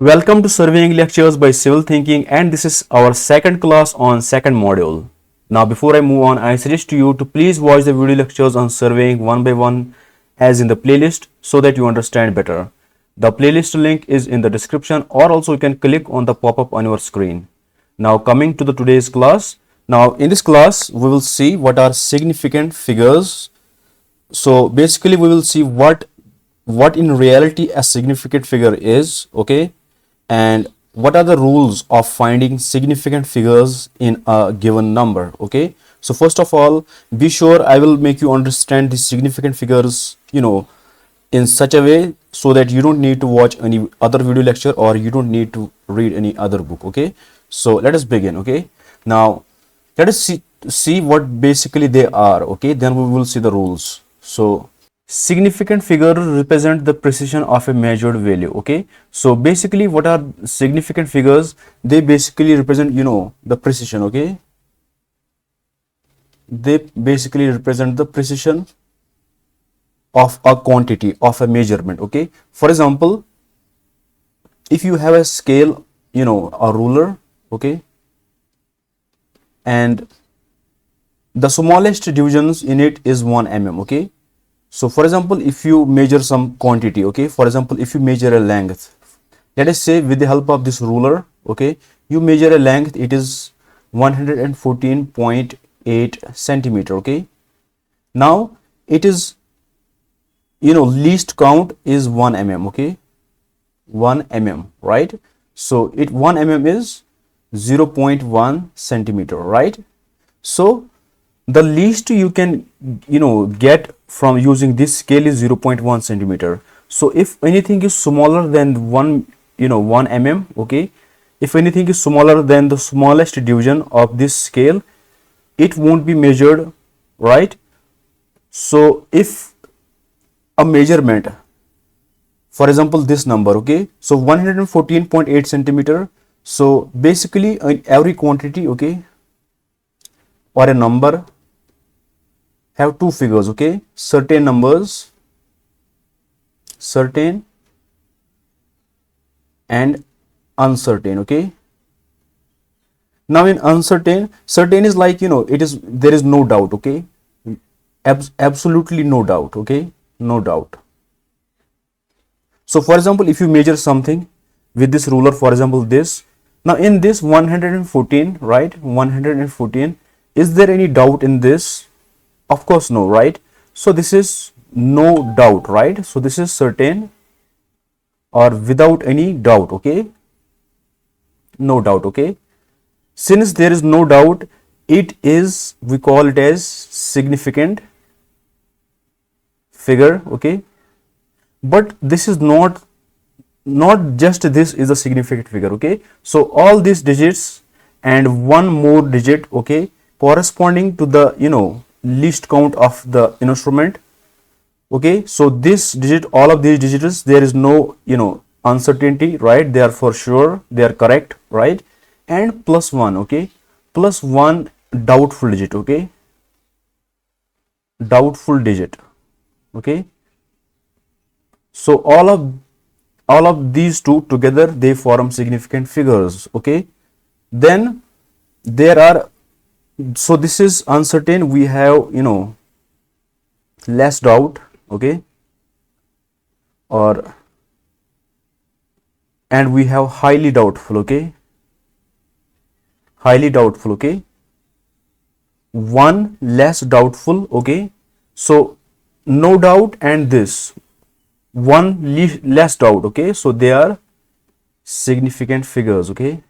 Welcome to Surveying Lectures by Civil Thinking, and this is our second class on second module. Now before I move on, I suggest you to please watch the video lectures on surveying one by one as in the playlist so that you understand better. The playlist link is in the description, or also you can click on the pop-up on your screen. Now coming to the today's class. Now in this class we will see what are significant figures. So basically we will see what in reality a significant figure is, okay, and what are the rules of finding significant figures in a given number. Okay, so first of all, be sure I will make you understand the significant figures, in such a way so that you don't need to watch any other video lecture or you don't need to read any other book. Okay, so let us begin. Okay, now let us see what basically they are. Okay, then we will see the rules. So significant figure represent the precision of a measured value. Okay, so basically what are significant figures? They basically represent the precision. Okay, they basically represent the precision of a quantity, of a measurement. Okay, for example, if you have a scale, a ruler, okay, and the smallest divisions in it is 1 mm. Okay, so for example, if you measure some quantity, okay, for example, if you measure a length, let us say with the help of this ruler, okay, you measure a length, it is 114.8 centimeter. Okay, now it is, least count is 1 mm. Okay, 1 mm, right? So it 1 mm is 0.1 centimeter, right? So the least you can get from using this scale is 0.1 centimeter. So if anything is smaller than 1 mm, okay, if anything is smaller than the smallest division of this scale, it won't be measured, right? So if a measurement, for example this number, okay, so 114.8 centimeter, so basically in every quantity, okay, or a number have two figures, okay, certain numbers, certain and uncertain. Okay, now in uncertain, certain is like, it is, there is no doubt. Okay, absolutely no doubt. Okay, no doubt. So for example, if you measure something with this ruler, for example this, now in this 114, right, 114, is there any doubt in this? Of course no, right? So this is no doubt, right? So this is certain or without any doubt. Okay, no doubt. Okay, since there is no doubt, it is, we call it as significant figure. Okay, but this is not just this is a significant figure. Okay, so all these digits and one more digit, okay, corresponding to the least count of the instrument. Okay, so this digit, all of these digits, there is no uncertainty, right? They are for sure, they are correct, right? And plus 1, okay, plus 1 doubtful digit. Okay, doubtful digit. Okay, so all of these two together, they form significant figures. Okay, then there are, so this is uncertain, we have less doubt. Okay, or and we have highly doubtful. Okay, highly doubtful. Okay, one less doubtful. Okay, so no doubt and this one less doubt. Okay, so they are significant figures. Okay,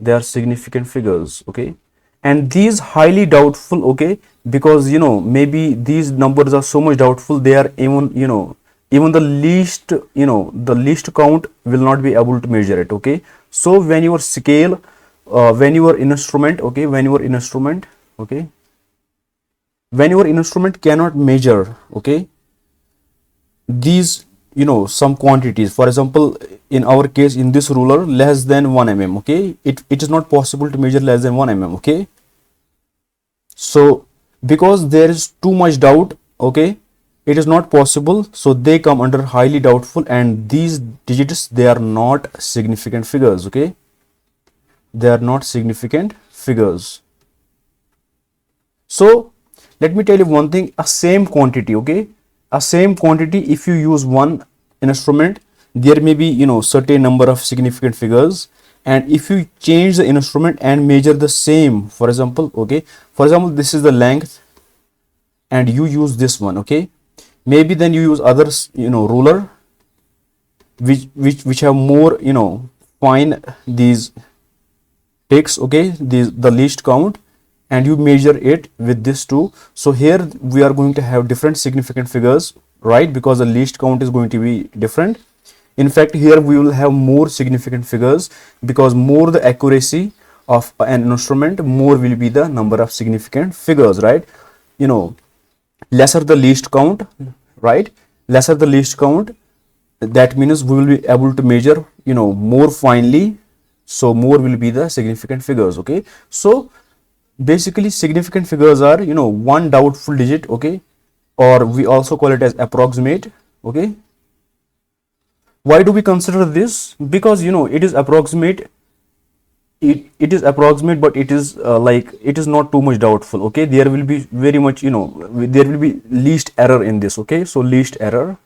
they are significant figures. Okay, and these highly doubtful, okay, because maybe these numbers are so much doubtful, they are even even the least the least count will not be able to measure it. Okay, so when your scale, when your instrument, okay, when your instrument, okay, when your instrument cannot measure, okay, these some quantities, for example in our case in this ruler, less than 1 mm, okay, it is not possible to measure less than 1 mm. Okay, so because there is too much doubt, okay, it is not possible, so they come under highly doubtful, and these digits, they are not significant figures. Okay, they are not significant figures. So let me tell you one thing, a same quantity, okay, a same quantity, if you use one instrument, there may be, you know, certain number of significant figures, and if you change the instrument and measure the same, for example, okay, for example, this is the length and you use this one, okay, maybe then you use others, you know, ruler which have more, you know, fine these ticks, okay, these the least count, and you measure it with this too. So here we are going to have different significant figures, right, because the least count is going to be different. In fact, here we will have more significant figures, because more the accuracy of an instrument, more will be the number of significant figures, right? You know, lesser the least count, right, lesser the least count, that means we will be able to measure, you know, more finely, so more will be the significant figures. Okay, so basically significant figures are, you know, one doubtful digit, okay, or we also call it as approximate. Okay, why do we consider this? Because, you know, it is approximate, it is approximate, but it is like it is not too much doubtful. Okay, there will be very much, you know, there will be least error in this. Okay, so least error,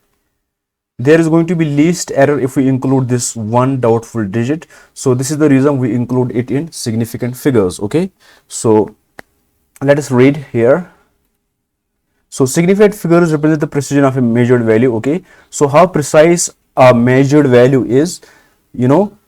there is going to be least error if we include this one doubtful digit. So this is the reason we include it in significant figures. Okay, so let us read here. So significant figures represent the precision of a measured value. Okay, so how precise a measured value is, you know,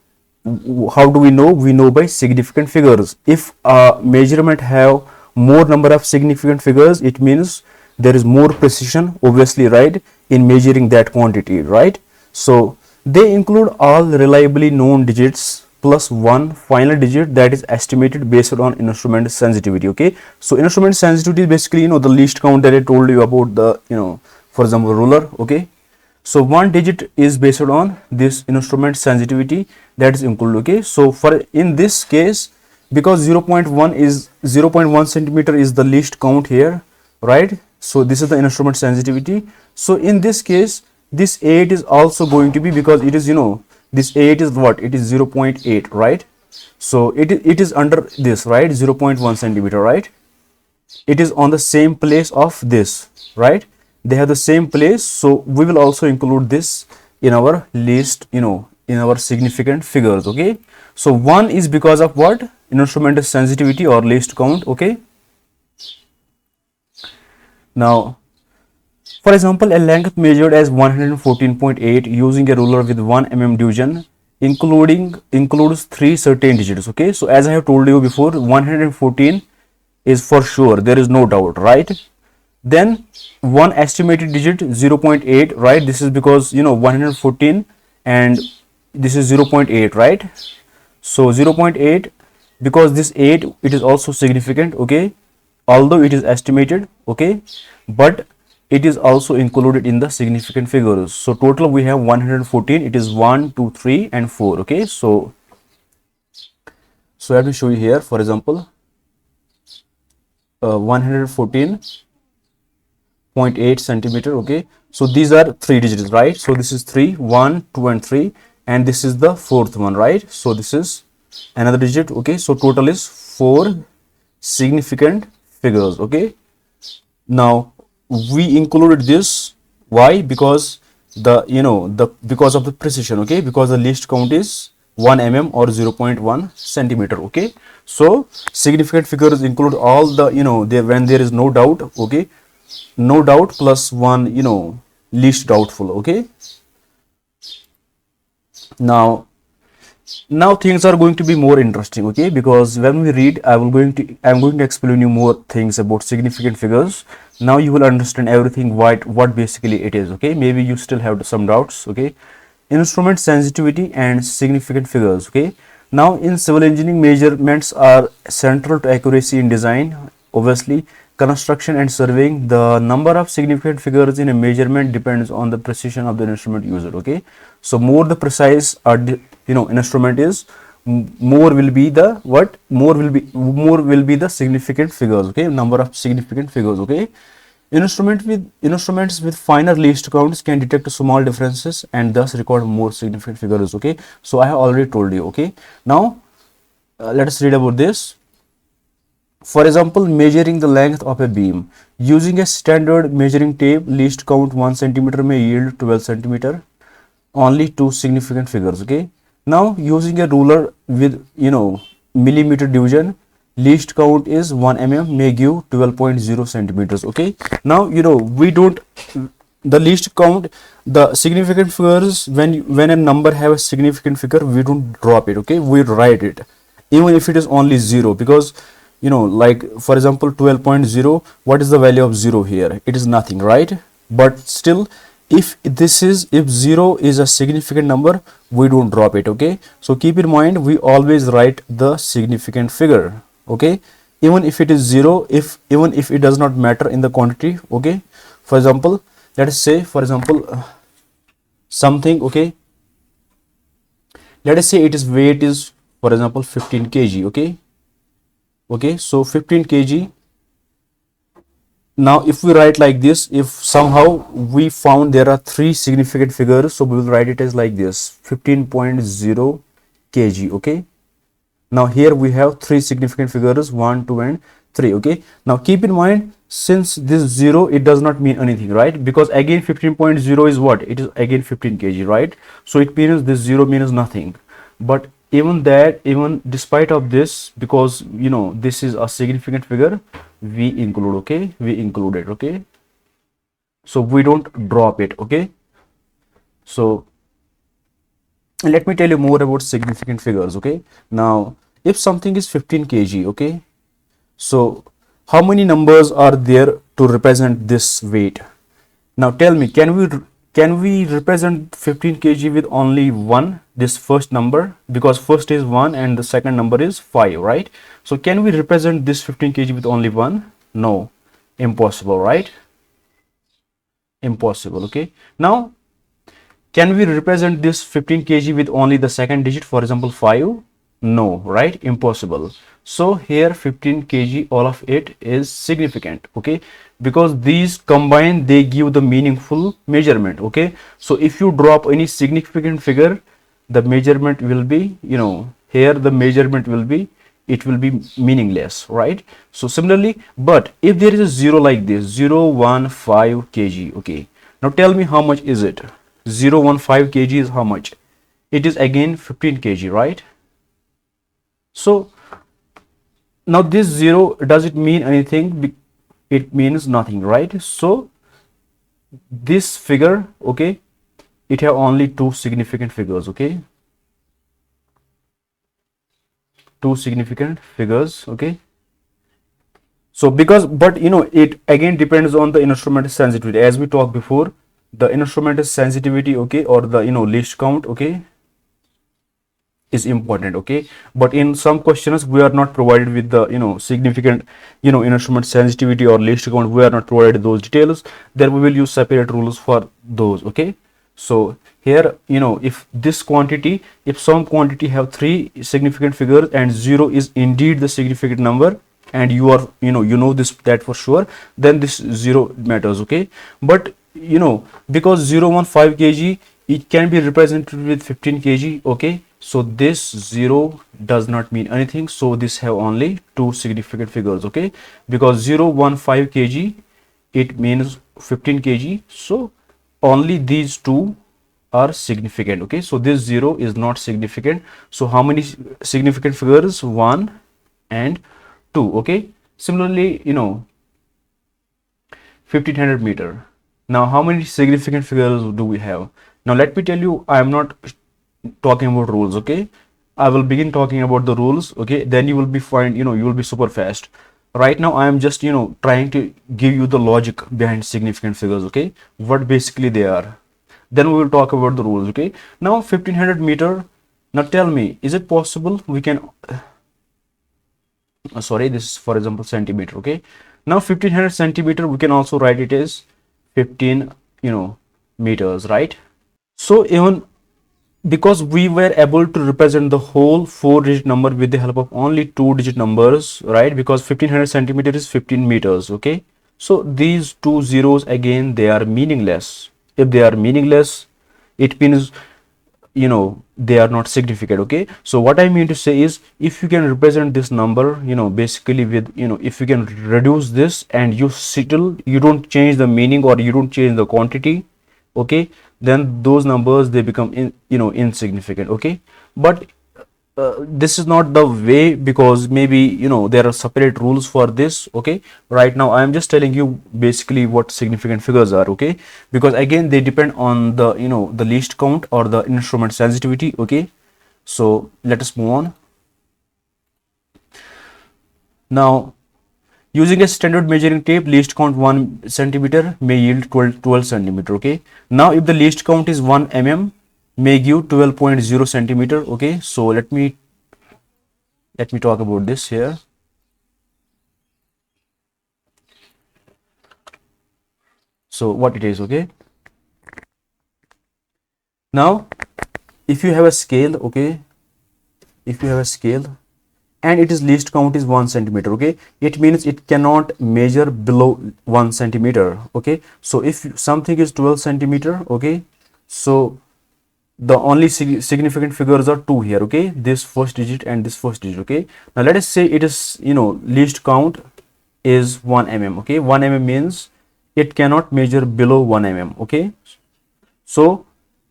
how do we know? We know by significant figures. If a measurement have more number of significant figures, it means there is more precision, obviously, right, in measuring that quantity, right? So they include all reliably known digits plus one final digit that is estimated based on instrument sensitivity. Okay, so instrument sensitivity is basically, you know, the least count that I told you about, the, you know, for example, ruler. Okay, so one digit is based on this instrument sensitivity that is included. Okay, so for in this case, because 0.1 is 0.1 centimeter is the least count here, right? So this is the instrument sensitivity. So in this case, this 8 is also going to be, because it is, you know, this 8 is what, it is 0.8, right? So it is under this, right, 0.1 centimeter, right? It is on the same place of this, right? They have the same place, so we will also include this in our list, you know, in our significant figures. Okay, so 1 is because of what, instrument sensitivity or least count. Okay, now for example, a length measured as 114.8 using a ruler with 1 mm division includes three certain digits. Okay, so as I have told you before, 114 is for sure, there is no doubt, right? Then one estimated digit 0.8, right? This is because, you know, 114 and this is 0.8, right? So 0.8, because this 8, it is also significant. Okay, although it is estimated, okay, but it is also included in the significant figures. So total we have 114. It is 1, 2, 3 and 4. Okay, so let me show you here. For example, 114.8 centimeter. Okay, so these are three digits, right? So this is 3, 1, 2 and 3, and this is the fourth one, right? So this is another digit. Okay, so total is 4 significant figures. Okay, now we included this. Why? Because the, you know, the because of the precision. Okay, because the least count is 1 mm or 0.1 centimeter. Okay, so significant figures include all the, you know, they, when there is no doubt. Okay, no doubt plus one, you know, least doubtful. Okay, now things are going to be more interesting. Okay, because when we read, I'm going to explain you more things about significant figures. Now you will understand everything, what basically it is. Okay, maybe you still have some doubts. Okay, instrument sensitivity and significant figures. Okay, now in civil engineering, measurements are central to accuracy in design, obviously, construction and surveying. The number of significant figures in a measurement depends on the precision of the instrument used. Okay, so more the precise you know, instrument is, more will be the more will be the significant figures. Okay, number of significant figures. Okay, Instruments with finer least counts can detect small differences and thus record more significant figures. Okay, so I have already told you. Okay, now let us read about this. For example, measuring the length of a beam using a standard measuring tape, least count 1 centimeter may yield 12 centimeter. Only two significant figures. Okay, now using a ruler with millimeter division, least count is 1 mm may give 12.0 centimeters. Okay, now we don't, the least count, the significant figures, when a number have a significant figure, we don't drop it. Okay, we write it even if it is only 0, because like for example 12.0, what is the value of 0 here? It is nothing, right? But still, if 0 is a significant number, we don't drop it. Okay, so keep in mind, we always write the significant figure. Okay, even if it is 0, even if it does not matter in the quantity. Okay, for example, let us say, for example, something. Okay, let us say its weight is, for example, 15 kg. Okay, so 15 kg. Now if we write like this, if somehow we found there are three significant figures, so we will write it as like this: 15.0 kg. Okay, now here we have three significant figures, 1, 2 and 3. Okay, now keep in mind, since this 0, it does not mean anything, right? Because again 15.0 is what? It is again 15 kg, right? So it means this 0 means nothing. But even despite of this, because this is a significant figure, we include. Okay, we include it. Okay, so we don't drop it. Okay, so let me tell you more about significant figures. Okay, now if something is 15 kg, okay, so how many numbers are there to represent this weight? Now tell me, can we represent 15 kg with only one, this first number? Because first is 1 and the second number is 5, right? So can we represent this 15 kg with only one? No, impossible, right? Impossible. Okay, now can we represent this 15 kg with only the second digit, for example 5? No, right? Impossible. So here 15 kg, all of it is significant. Okay, because these combined, they give the meaningful measurement. Okay, so if you drop any significant figure, the measurement will be, here the measurement will be, it will be meaningless, right? So similarly, but if there is a 0 like this, 015 kg. Okay, now tell me how much is it? 015 kg is how much? It is again 15 kg, right? So now this 0, does it mean anything? It means nothing, right? So this figure, okay, it have only two significant figures. Okay, two significant figures. Okay, so because, but it again depends on the instrument sensitivity. As we talked before, the instrument sensitivity, okay, or the least count, okay, is important. Okay, but in some questions we are not provided with the significant instrument sensitivity or least count. We are not provided those details. Then we will use separate rules for those. Okay, so here if this quantity, if some quantity have three significant figures and 0 is indeed the significant number, and you are that for sure, then this 0 matters. Okay, but because 015 kg, it can be represented with 15 kg. Okay, so this 0 does not mean anything, so this have only two significant figures. Okay, because 015 kg, it means 15 kg, so only these two are significant. Okay, so this 0 is not significant. So how many significant figures? 1 and 2. Okay, similarly 1500 meter. Now how many significant figures do we have? Now let me tell you, I am not talking about rules. Okay, I will begin talking about the rules. Okay, then you will be fine, you will be super fast. Right now I am just trying to give you the logic behind significant figures. Okay, what basically they are, then we will talk about the rules. Okay, now 1500 meter. Now tell me, is it possible we can sorry, this is for example centimeter. Okay, now 1500 centimeter, we can also write it as 15 meters, right? So even because we were able to represent the whole 4-digit number with the help of only 2-digit numbers, right? Because 1500 centimeter is 15 meters. Okay, So these two zeros, again, they are meaningless. If they are meaningless, it means, they are not significant. Okay, so what I mean to say is, if you can represent this number, basically with, if you can reduce this and you don't change the meaning or you don't change the quantity, okay, then those numbers, they become insignificant. Okay, but this is not the way, because maybe there are separate rules for this. Okay, right now I am just telling you basically what significant figures are. Okay, because again, they depend on the the least count or the instrument sensitivity. Okay, so let us move on. Now, using a standard measuring tape, least count 1 centimeter may yield 12 centimeter. Okay, now if the least count is 1 mm, may give 12.0 centimeter. Okay, so let me talk about this here. So what it is. Okay, now if you have a scale, okay, if you have a scale and its least count is 1 centimeter, okay, it means it cannot measure below 1 centimeter. Okay, so if something is 12 centimeter, okay, so the only significant figures are two here. Okay, this first digit and this first digit. Okay, now let us say it is, least count is 1 mm. Okay, 1 mm means it cannot measure below 1 mm. Okay, so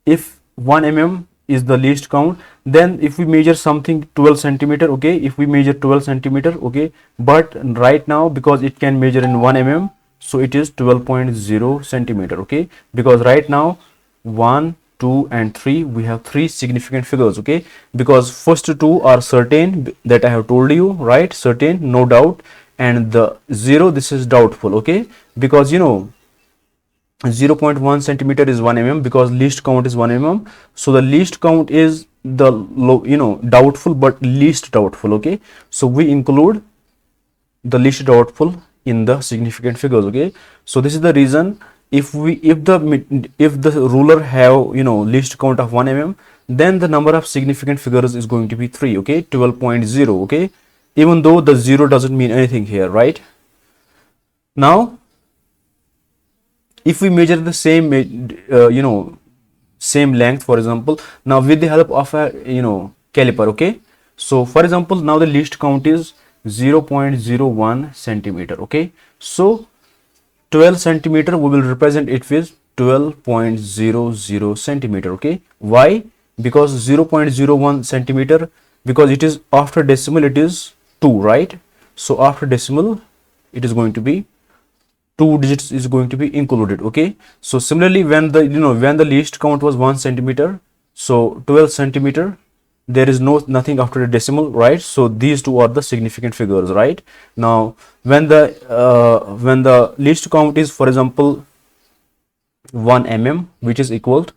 if 1 mm is the least count, then if we measure something 12 centimeter, okay, if we measure 12 centimeter, okay, but right now because it can measure in 1 mm, so it is 12.0 centimeter. Okay, because right now 1, 2 and 3, we have three significant figures. Okay, because first two are certain, that I have told you, right? Certain, no doubt, and the 0, this is doubtful. Okay, because 0.1 centimeter is 1 mm, because least count is 1 mm, so the least count is the low, doubtful but least doubtful. Okay, so we include the least doubtful in the significant figures. Okay, so this is the reason, if the ruler have least count of 1 mm, then the number of significant figures is going to be 3. Okay, 12.0. Okay, even though the 0 doesn't mean anything here, right? Now if we measure the same same length, for example, now with the help of a caliper. Okay, so for example, now the least count is 0.01 centimeter. Okay, so 12 centimeter, we will represent it with 12.00 centimeter. Okay, why? Because 0.01 centimeter, because it is after decimal, it is 2, right? So after decimal, it is going to be 2 digits is going to be included. Okay, so similarly, when the when the least count was 1 centimeter, so 12 centimeter, there is nothing after the decimal, right? So these two are the significant figures. Right now, when the least count is, for example, 1 mm, which is equal to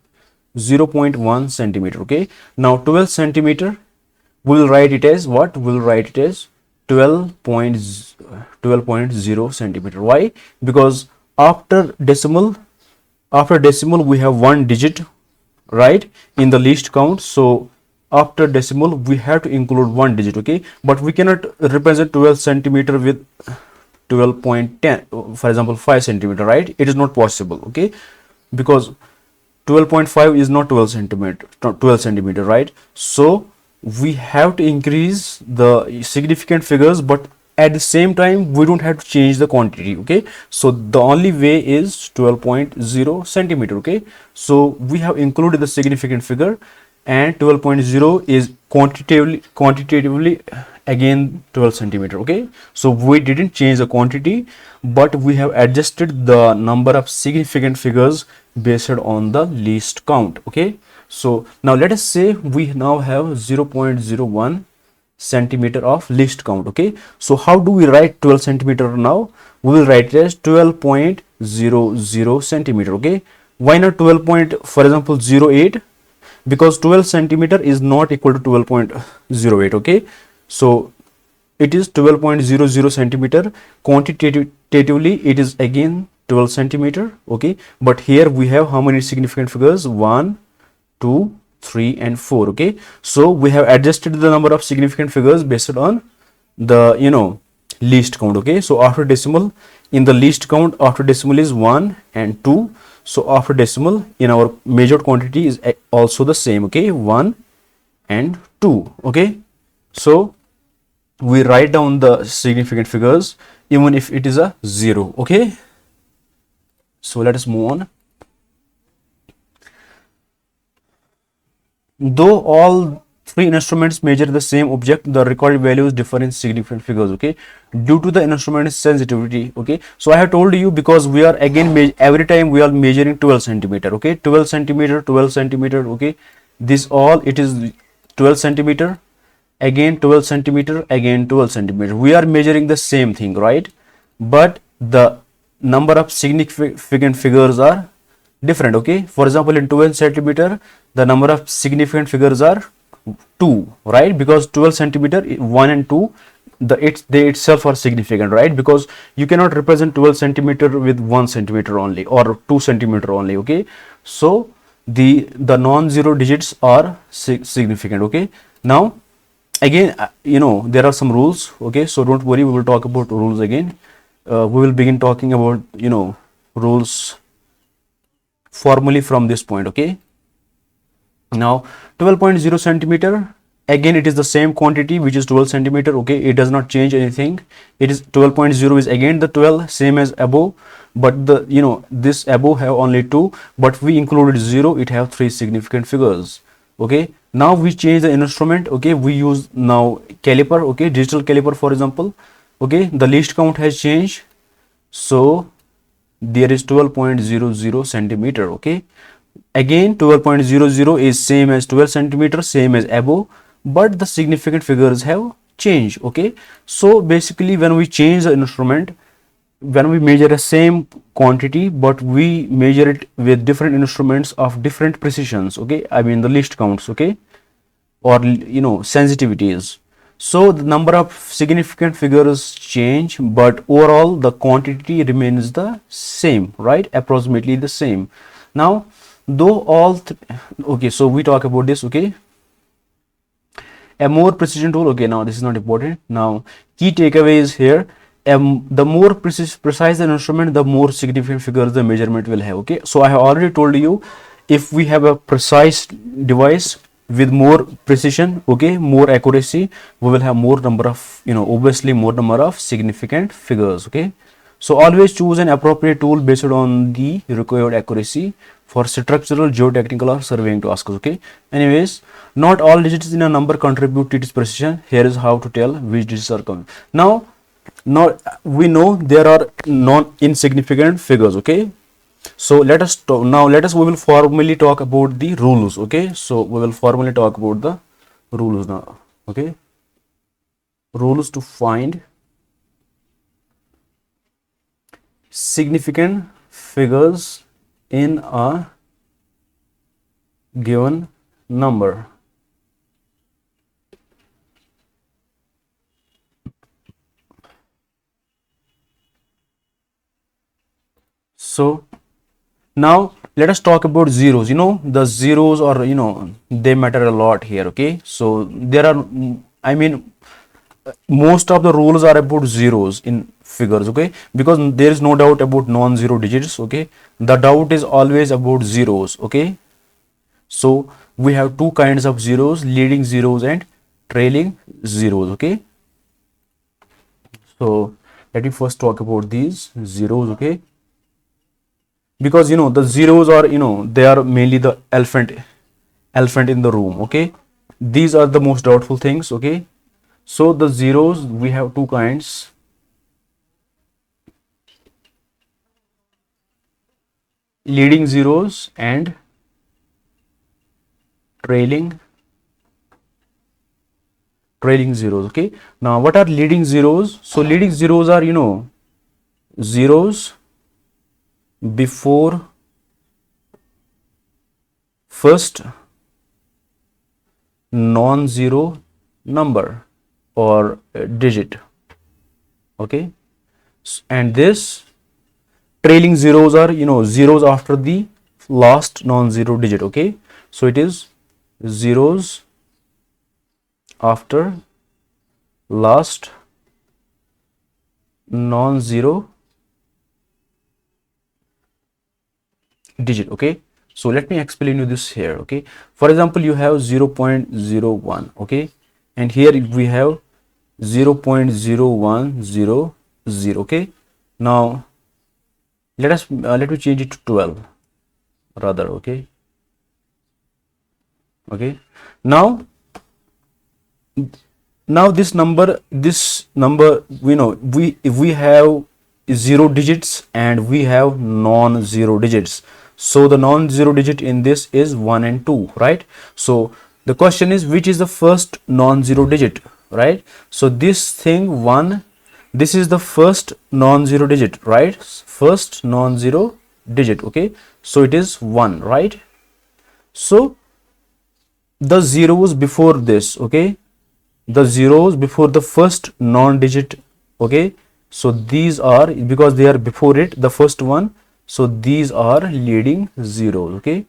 0.1 centimeter. Okay, now 12 centimeter, we will write it as what? We will write it as 12.0 centimeter. Why? Because after decimal we have one digit, right, in the least count. So after decimal we have to include one digit. Okay, but we cannot represent 12 centimeter with 12.10, for example 5 centimeter, right? It is not possible. Okay, because 12.5 is not 12 centimeter, right? So we have to increase the significant figures, but at the same time we don't have to change the quantity. Okay, so the only way is 12.0 centimeter. Okay, so we have included the significant figure, and 12.0 is quantitatively again 12 centimeter. Okay, so we didn't change the quantity, but we have adjusted the number of significant figures based on the least count. Okay, so now let us say we now have 0.01 centimeter of least count. Okay, so how do we write 12 centimeter? Now we will write it as 12.00 centimeter. Okay, why not 12 point, for example 08? Because 12 centimeter is not equal to 12.08. Okay, so it is 12.00 centimeter. Quantitatively it is again 12 centimeter. Okay, but here we have how many significant figures? 1, 2, 3 and 4. Okay, so we have adjusted the number of significant figures based on the least count. Okay, so after decimal, in the least count, after decimal is 1 and 2. So after decimal in our measured quantity is also the same. Okay, 1 and 2. Okay, so we write down the significant figures even if it is a 0. Okay, so let us move on. Though all three instruments measure the same object, the recorded values differ in significant figures. Okay, due to the instrument's sensitivity. Okay, so I have told you, because we are again every time we are measuring 12 centimeter. Okay, 12 centimeter, 12 centimeter. Okay, this all it is 12 centimeter, again 12 centimeter, again 12 centimeter. We are measuring the same thing, right? But the number of significant figures are different. Okay, for example, in 12 centimeter the number of significant figures are 2, right? Because 12 centimeter 1 and 2, they itself are significant, right? Because you cannot represent 12 centimeter with 1 centimeter only or 2 centimeter only. Okay, so the non-zero digits are significant. Okay, now again there are some rules. Okay, so don't worry, we will talk about rules again. We will begin talking about rules formally from this point. Okay, now 12.0 centimeter, again it is the same quantity, which is 12 centimeter. Okay, it does not change anything. It is 12.0 is again the 12, same as above, but the this above have only 2, but we included 0, it have 3 significant figures. Okay, now we change the instrument. Okay, we use now caliper. Okay, digital caliper, for example. Okay, the least count has changed, so there is 12.00 centimeter. Okay, again 12.00 is same as 12 centimeter, same as above, but the significant figures have changed. Okay, so basically when we change the instrument, when we measure the same quantity but we measure it with different instruments of different precisions. Okay, I mean the least counts. Okay, or sensitivities, so the number of significant figures change, but overall the quantity remains the same, right? Approximately the same. Now though all okay, so we talk about this. Okay, a more precision tool. Okay, now this is not important. Now key takeaways here. The more precise the instrument, the more significant figures the measurement will have. Okay, so I have already told you, if we have a precise device with more precision, okay, more accuracy, we will have more number of obviously more number of significant figures. Okay, so always choose an appropriate tool based on the required accuracy for structural, geotechnical or surveying tasks. Okay, anyways, not all digits in a number contribute to its precision. Here is how to tell which digits are coming. Now we know there are non-insignificant figures. Okay, so let us we will formally talk about the rules. Okay, so we will formally talk about the rules now. Okay, rules to find significant figures in a given number. So now let us talk about zeros. The zeros are they matter a lot here. Okay, so there are I mean most of the rules are about zeros in figures. Okay, because there is no doubt about non-zero digits. Okay, the doubt is always about zeros. Okay, so we have two kinds of zeros: leading zeros and trailing zeros. Okay, so let me first talk about these zeros. Okay, because the zeros are they are mainly the elephant in the room. Okay, these are the most doubtful things. Okay, so the zeros, we have two kinds: leading zeros and trailing zeros. Okay, now what are leading zeros? So leading zeros are zeros before first non-zero number or digit. Okay, and this trailing zeros are zeros after the last non-zero digit. Okay, so it is zeros after last non-zero digit. Okay, so let me explain you this here. Okay, for example, you have 0.01. Okay, and here we have 0.0100. Okay, now let me change it to 12 rather. Okay, okay, now this number, we know, if we have zero digits and we have non-zero digits, so the non-zero digit in this is 1 and 2, right? So the question is, which is the first non-zero digit, right? So this thing 1, this is the first non-zero digit, right? First non-zero digit. Okay, so it is 1, right? So the zeros before this, okay, the zeros before the first non-digit. Okay, so these are, because they are before it, the first one, so these are leading zeros. Okay,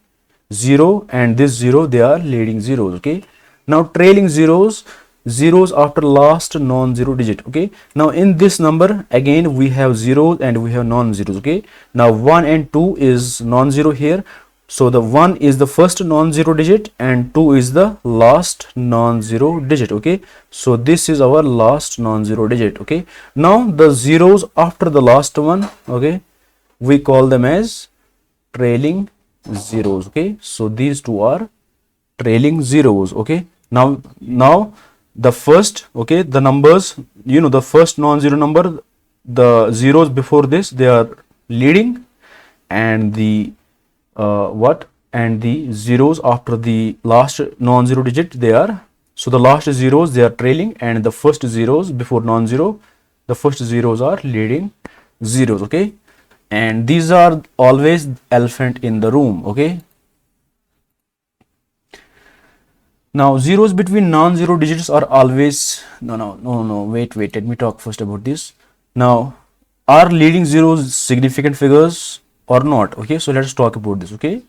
0 and this 0, they are leading zeros. Okay, now trailing zeros, zeros after last non-zero digit. Okay, now in this number again we have zeros and we have non-zeros. Okay, now 1 and 2 is non-zero here, so the 1 is the first non-zero digit and 2 is the last non-zero digit. Okay, so this is our last non-zero digit. Okay, now the zeros after the last one, okay, we call them as trailing zeros. Okay, so these two are trailing zeros. Okay, now the first, okay, the numbers, the first non-zero number, the zeros before this, they are leading, and the and the zeros after the last non-zero digit, they are, so the last zeros, they are trailing, and the first zeros before non-zero, the first zeros are leading zeros. Okay, and these are always elephant in the room. Okay, now zeros between non-zero digits are always, no, wait, let me talk first about this. Now, are leading zeros significant figures or not? Okay, so let's talk about this. Okay,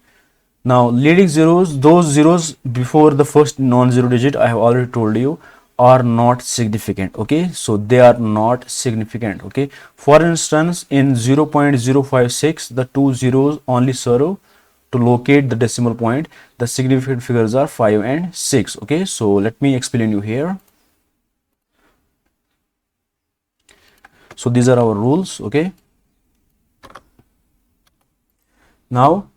now leading zeros, those zeros before the first non-zero digit, I have already told you, are not significant. Okay, so they are not significant. Okay, for instance, in 0.056, the two zeros only serve to locate the decimal point. The significant figures are 5 and 6. Okay, so let me explain you here. So these are our rules. Okay, now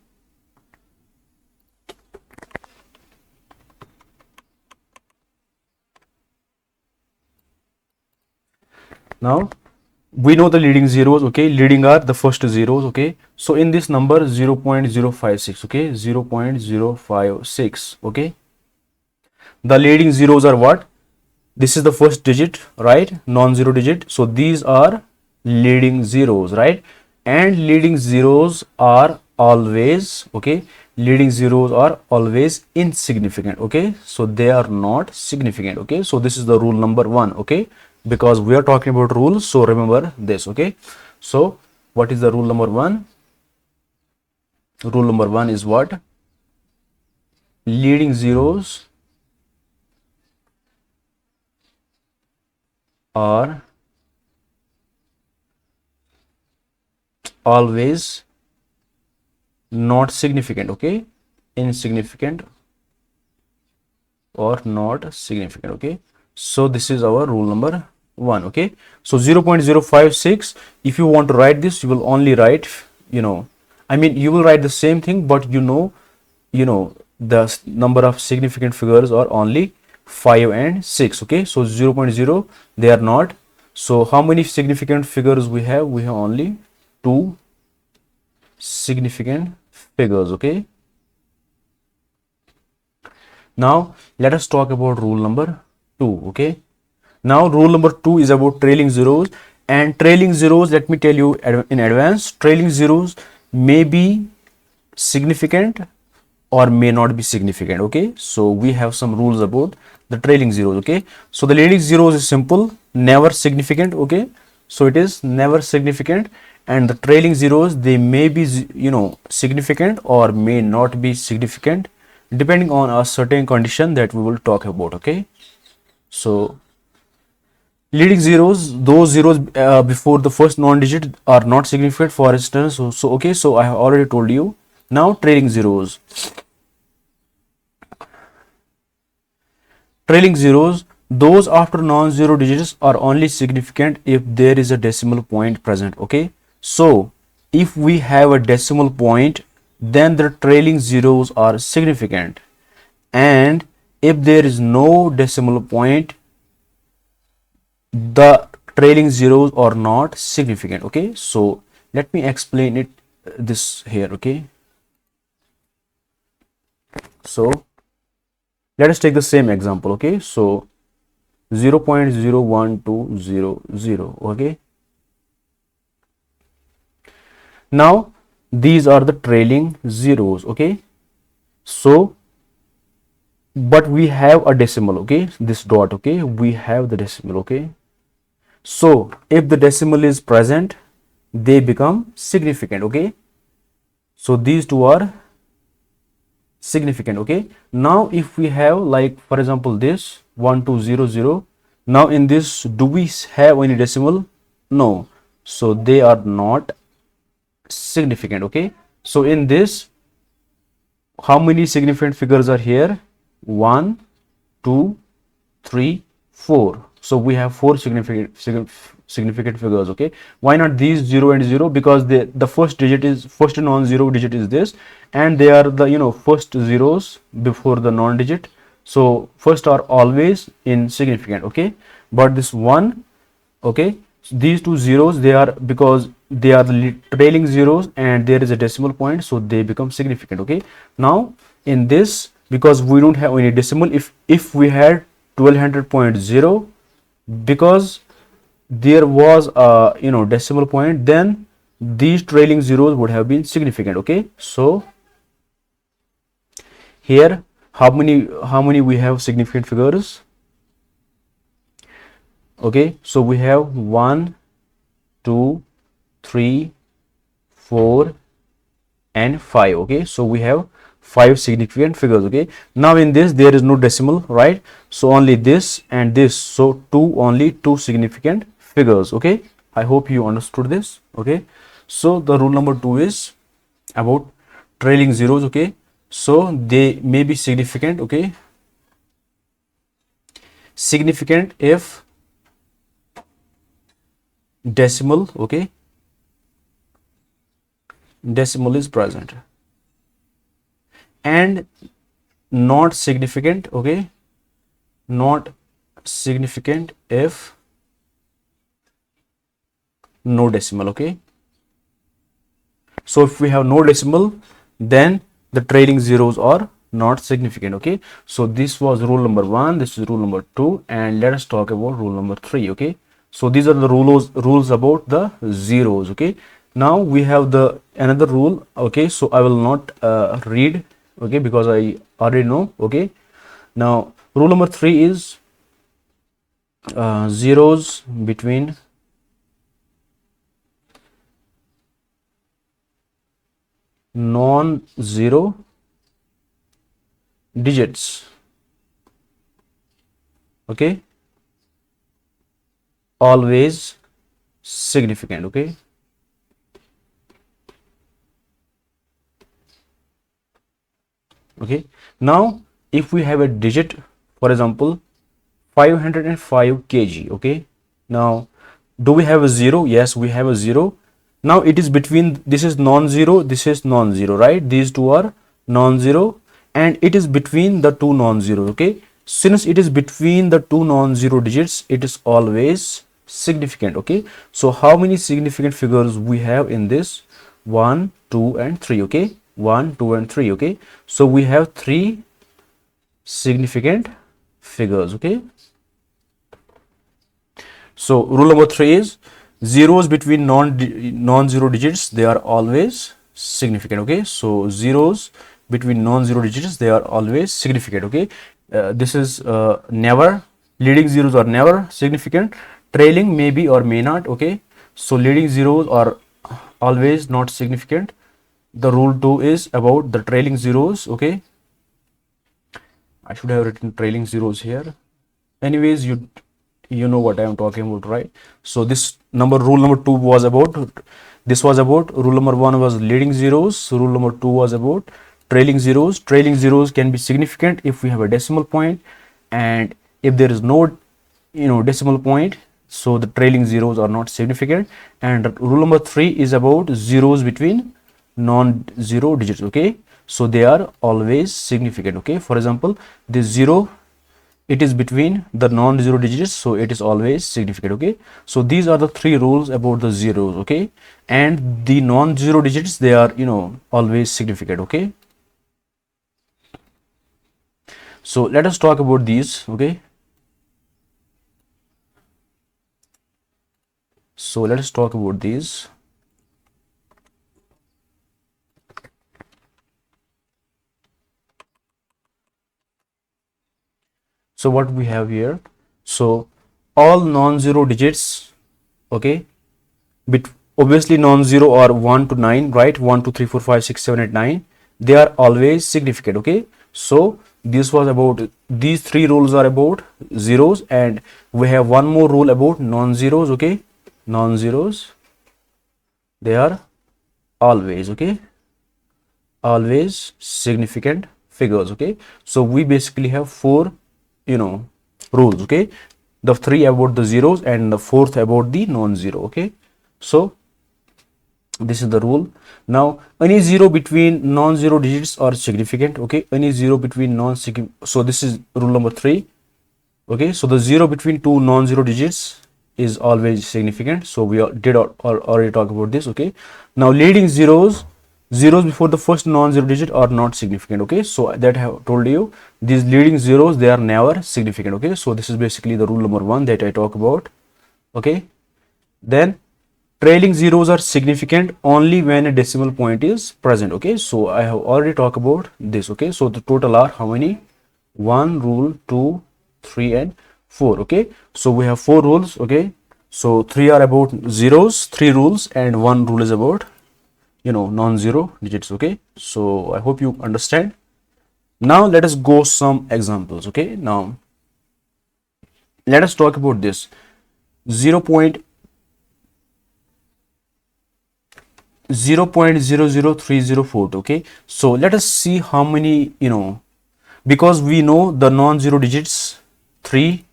we know the leading zeros. Okay, leading are the first zeros. Okay, so in this number 0.056, okay, 0.056, okay, the leading zeros are what? This is the first digit, right? Non-zero digit, so these are leading zeros, right? And leading zeros are always, okay, leading zeros are always insignificant. Okay, so they are not significant. Okay, so this is the rule number 1. Okay, because we are talking about rules, so remember this. Okay, so what is the rule number 1? Rule number 1 is what? Leading zeros are always not significant. Okay, insignificant or not significant. Okay, so this is our rule number 1. Okay, so 0.056, if you want to write this, you will only write, you will write the same thing, but the number of significant figures are only 5 and 6. Okay, so 0.0, they are not. So how many significant figures we have? We have only 2 significant figures. Okay, now let us talk about rule number 2. Okay, now rule number 2 is about trailing zeros, and trailing zeros, let me tell you in advance, trailing zeros may be significant or may not be significant. Okay, so we have some rules about the trailing zeros. Okay, so the leading zeros is simple, never significant. Okay, so it is never significant, and the trailing zeros, they may be significant or may not be significant, depending on a certain condition that we will talk about. Okay, so Leading zeros, those zeros before the first non-digit are not significant. For instance, okay, so I have already told you. Now trailing zeros. Trailing zeros, those after non-zero digits are only significant if there is a decimal point present. Okay, so if we have a decimal point, then the trailing zeros are significant, and if there is no decimal point, the trailing zeros are not significant. Okay, so let me explain it this here. Okay, so let us take the same example. Okay, so 0.01200. Okay, now these are the trailing zeros. Okay, so but we have a decimal. Okay, this dot. Okay, we have the decimal. Okay, so if the decimal is present, they become significant. Okay, so these two are significant. Okay, now if we have, like, for example, this 1200, now in this, do we have any decimal? No, so they are not significant. Okay, so in this, how many significant figures are here? 1, 2, 3, 4. So we have 4 significant figures. Okay, why not these 0 and 0? Because the first non-zero digit is this, and they are the first zeros before the non-digit, so first are always insignificant. Okay, but this one, okay, these two zeros, they are, because they are the trailing zeros and there is a decimal point, so they become significant. Okay, now in this, because we don't have any decimal, if we had 1200.0, because there was a decimal point, then these trailing zeros would have been significant. Okay, so here, how many we have significant figures? Okay, so we have 1, 2, 3, 4 and 5. Okay, so we have 5 significant figures. Okay, now in this there is no decimal, right? So only this and this, so only two significant figures. Okay, I hope you understood this. Okay, so the rule number 2 is about trailing zeros. Okay, so they may be significant. Okay, significant if decimal, okay, decimal is present, and not significant, okay, not significant if no decimal. Okay, so if we have no decimal, then the trailing zeros are not significant. Okay, so this was rule number 1, this is rule number 2, and let us talk about rule number 3. Okay, so these are the rules about the zeros. Okay, now we have the another rule. Okay, so I will not read, okay, because I already know. Okay, now rule number 3 is zeros between non-zero digits, okay, always significant. Okay, okay, now if we have a digit, for example 505 kg. Okay, now do we have a zero? Yes, we have a zero. Now it is between, this is non-zero, this is non-zero, right? These two are non-zero, and it is between the two non-zero. Okay, since it is between the two non-zero digits, it is always significant. Okay, so how many significant figures we have in this? 1, 2 and 3. Okay, 1, 2 and 3. Okay, so we have 3 significant figures. Okay, so rule number 3 is zeros between non-zero digits, they are always significant. Okay, so zeros between non-zero digits, they are always significant. Okay, this is never, leading zeros are never significant, trailing maybe or may not. Okay, so leading zeros are always not significant. The rule 2 is about the trailing zeros. Okay, I should have written trailing zeros here. Anyways, you You know what I am talking about, right? So this rule number 2 was about, this was about, rule number 1 was leading zeros, rule number 2 was about trailing zeros. Trailing zeros can be significant if we have a decimal point, and if there is no decimal point, so the trailing zeros are not significant. And rule number 3 is about zeros between non-zero digits, okay, so they are always significant, okay. For example, this 0, it is between the non-zero digits, so it is always significant, okay. So these are the 3 rules about the zeros, okay, and the non-zero digits, they are always significant, okay. So let us talk about these, okay. So let us talk about these. So what we have here, so all non-zero digits, okay, obviously non-zero are 1 to 9, right? 1 2 3 4 5 6 7 8 9, they are always significant, okay. So this was about, these 3 rules are about zeros, and we have one more rule about non-zeros, okay. Non-zeros, they are always, okay, always significant figures, okay. So we basically have 4 rules, okay, the 3 about the zeros and the 4th about the non-zero, okay. So this is the rule. Now any zero between non-zero digits are significant, okay, any zero between so this is rule number 3, okay. So the zero between two non-zero digits is always significant, so we did already talk about this, okay. Now leading zeros before the first non-zero digit are not significant, okay. So that I have told you, these leading zeros, they are never significant, okay. So this is basically the rule number 1 that I talk about, okay. Then trailing zeros are significant only when a decimal point is present, okay. So I have already talked about this, okay. So the total are how many? 1 rule, 2, 3 and 4, okay. So we have 4 rules, okay. So 3 are about zeros, 3 rules, and 1 rule is about non-zero digits, okay. So I hope you understand. Now let us go some examples, okay. Now let us talk about this 0.00304, okay. So let us see how many, because we know the non-zero digits 3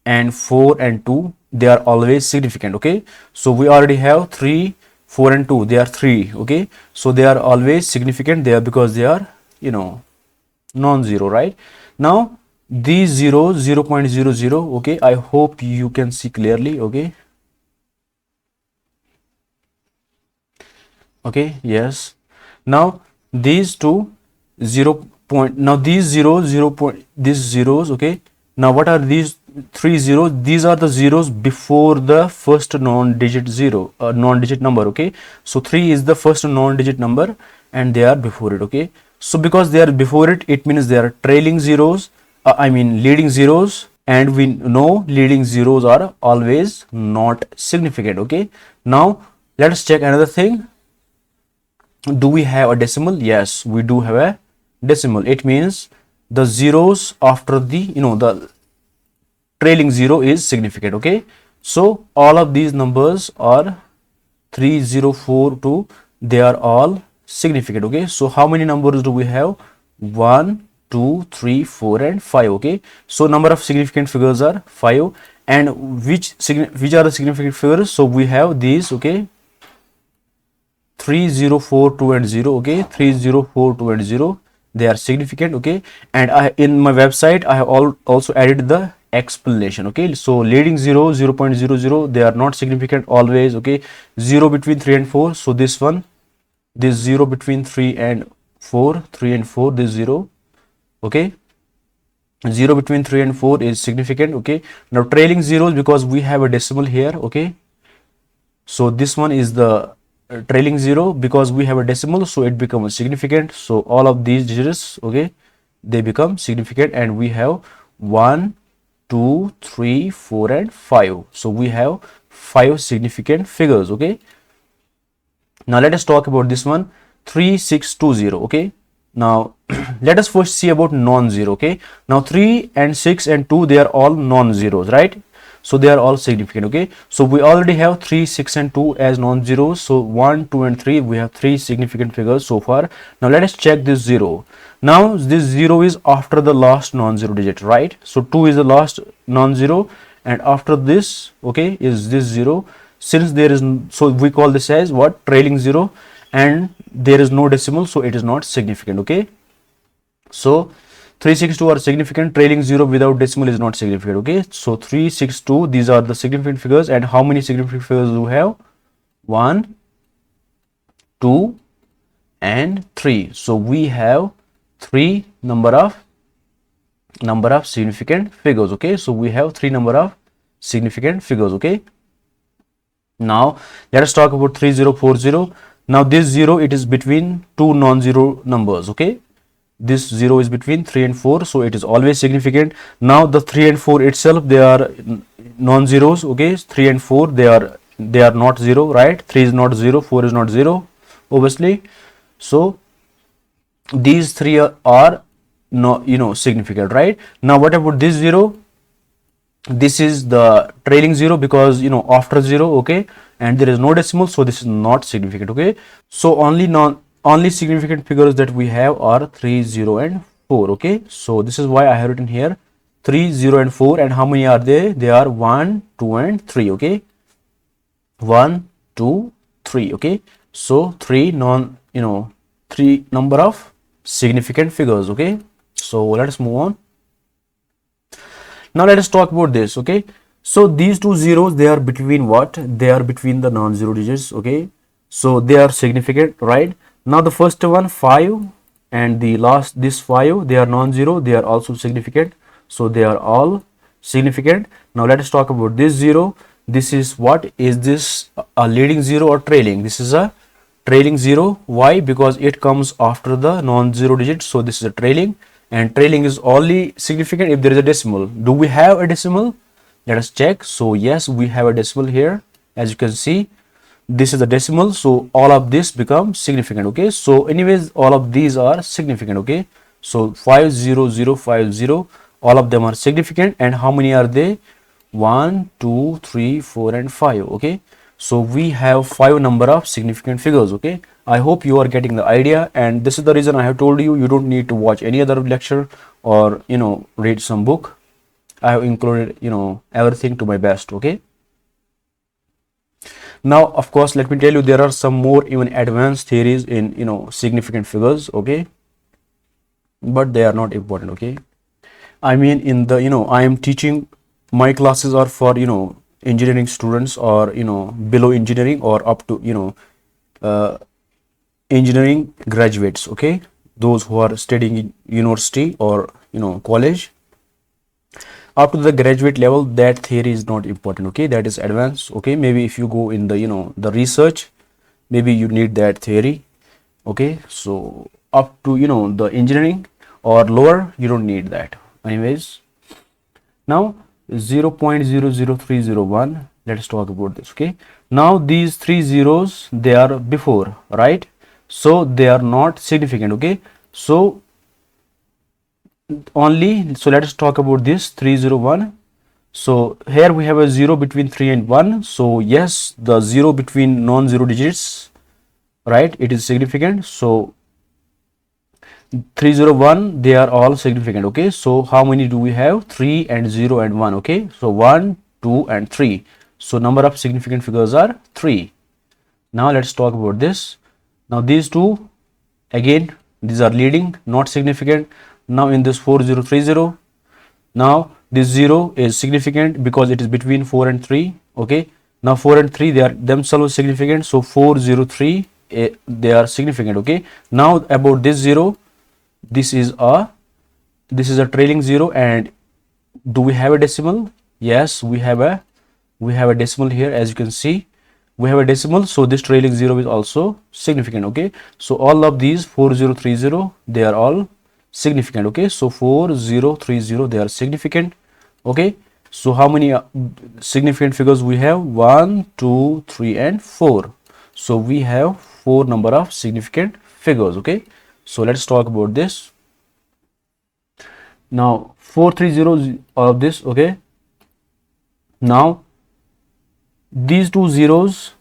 and 4 and 2, they are always significant, okay. So we already have 3, 4 and 2, they are 3, okay. So they are always significant there because they are non-zero, right? Now these zeros 0.00, okay, I hope you can see clearly, okay. Okay, yes. Now these two 0 point, now these these zeros, okay. Now what are these 3 zeros? These are the zeros before the first non-digit non-digit number, okay. So 3 is the first non-digit number and they are before it, okay. So because they are before it, it means they are trailing zeros, leading zeros, and we know leading zeros are always not significant, okay. Now let us check another thing. Do we have a decimal? Yes, we do have a decimal. It means the zeros after the the trailing zero is significant, okay. So all of these numbers are 3, 0, 4, 2, they are all significant, okay. So how many numbers do we have? 1, 2, 3, 4 and 5, okay. So number of significant figures are 5. And which are the significant figures? So we have these, okay, 3, 0, 4, 2 and 0, okay. 3, 0, 4, 2 and 0, they are significant, okay. And in my website I have also added the explanation, okay. So leading 0, 0.00, they are not significant always, okay. 0 between 3 and 4, so this one, this 0 between 3 and 4, 3 and 4, this 0, okay. 0 between 3 and 4 is significant, okay. Now trailing zeros, because we have a decimal here, okay. So this one is the trailing zero, because we have a decimal, so it becomes significant. So all of these digits, okay, they become significant, and we have 1, 2, 3, 4 and 5. So we have 5 significant figures, okay. Now let us talk about this one, 3620, okay. Now let us first see about non-zero, okay. Now 3 and 6 and 2, they are all non-zeros, right? so they are all significant. Okay, so we already have 3, 6 and 2 as non-zeros. So 1, 2 and 3, we have 3 significant figures so far. Now let us check this 0. Now this 0 is after the last non-zero digit, right? So 2 is the last non-zero, and after this, okay, is this 0. Since there is, so we call this as what? Trailing 0, and there is no decimal, so it is not significant. Okay, so 3, 6, 2 are significant. Trailing 0 without decimal is not significant. Okay, so 3, 6, 2, these are the significant figures. And how many significant figures do we have? 1, 2 and 3. So we have 3 number of significant figures. Okay, so we have 3 number of significant figures. Okay, now let us talk about 3040. Now this 0, it is between two non-zero numbers. Okay, this 0 is between 3 and 4, so it is always significant. Now the 3 and 4 itself, they are non-zeros. Okay, 3 and 4, they are not 0, right? 3 is not 0, 4 is not 0, obviously. So these 3 are no, significant, right? Now what about this 0? This is the trailing 0, because after 0, okay, and there is no decimal, so this is not significant. Okay, so only significant figures that we have are 3, 0 and 4. Okay, so this is why I have written here 3, 0 and 4. And how many are they? They are 1, 2 and 3. Okay, 1, 2, 3. Okay, so 3 number of significant figures. Okay, so let us move on. Now let us talk about this. Okay, so these two zeros, they are between what? They are between the non-zero digits. Okay, so they are significant, right? Now the first one, 5, and the last, this 5, they are non-zero, they are also significant, so they are all significant. Now let us talk about this 0. This is what? Is this a leading 0 or trailing? This is a trailing 0. Why? Because it comes after the non-zero digit, so this is a trailing, and trailing is only significant if there is a decimal. Do we have a decimal? Let us check. So yes, we have a decimal here. As you can see, this is a decimal, so all of this become significant. Okay, so anyways, all of these are significant. Okay, so 50050, all of them are significant. And how many are they? 1, 2, 3, 4 and 5. Okay, so we have 5 number of significant figures. Okay, I hope you are getting the idea, and this is the reason I have told you don't need to watch any other lecture or read some book. I have included everything to my best. Okay, now of course, let me tell you, there are some more even advanced theories in significant figures. Okay, but they are not important. Okay, I mean, in the I am teaching, my classes are for engineering students, or below engineering, or up to engineering graduates. Okay, those who are studying in university or college. Up to the graduate level, that theory is not important. Okay, that is advanced. Okay, maybe if you go in the the research, maybe you need that theory. Okay, so up to the engineering or lower, you don't need that. Anyways, now 0.00301, let's talk about this. Okay, now these 3 zeros, they are before, right? So they are not significant. Okay, so let us talk about this 301. So here we have a 0 between 3 and 1. So yes, the 0 between non-zero digits, right, it is significant. So 301, they are all significant. Okay, so how many do we have? 3 and 0 and 1. Okay, so 1, 2 and 3. So number of significant figures are 3. Now let's talk about this. Now these two, again, these are leading, not significant. Now in this 4030, now this 0 is significant because it is between 4 and 3. Okay, now 4 and 3, they are themselves significant, so 403, they are significant. Okay, now about this 0, this is a trailing 0, and do we have a decimal? Yes, we have a decimal here. As you can see, we have a decimal, so this trailing 0 is also significant. Okay, so all of these 4030, they are all significant. Okay, so 4030, they are significant. Okay, so how many significant figures we have? 1, 2, 3 and 4. So we have 4 number of significant figures. Okay, so let's talk about this. Now 430 of this. Okay, Now these two zeros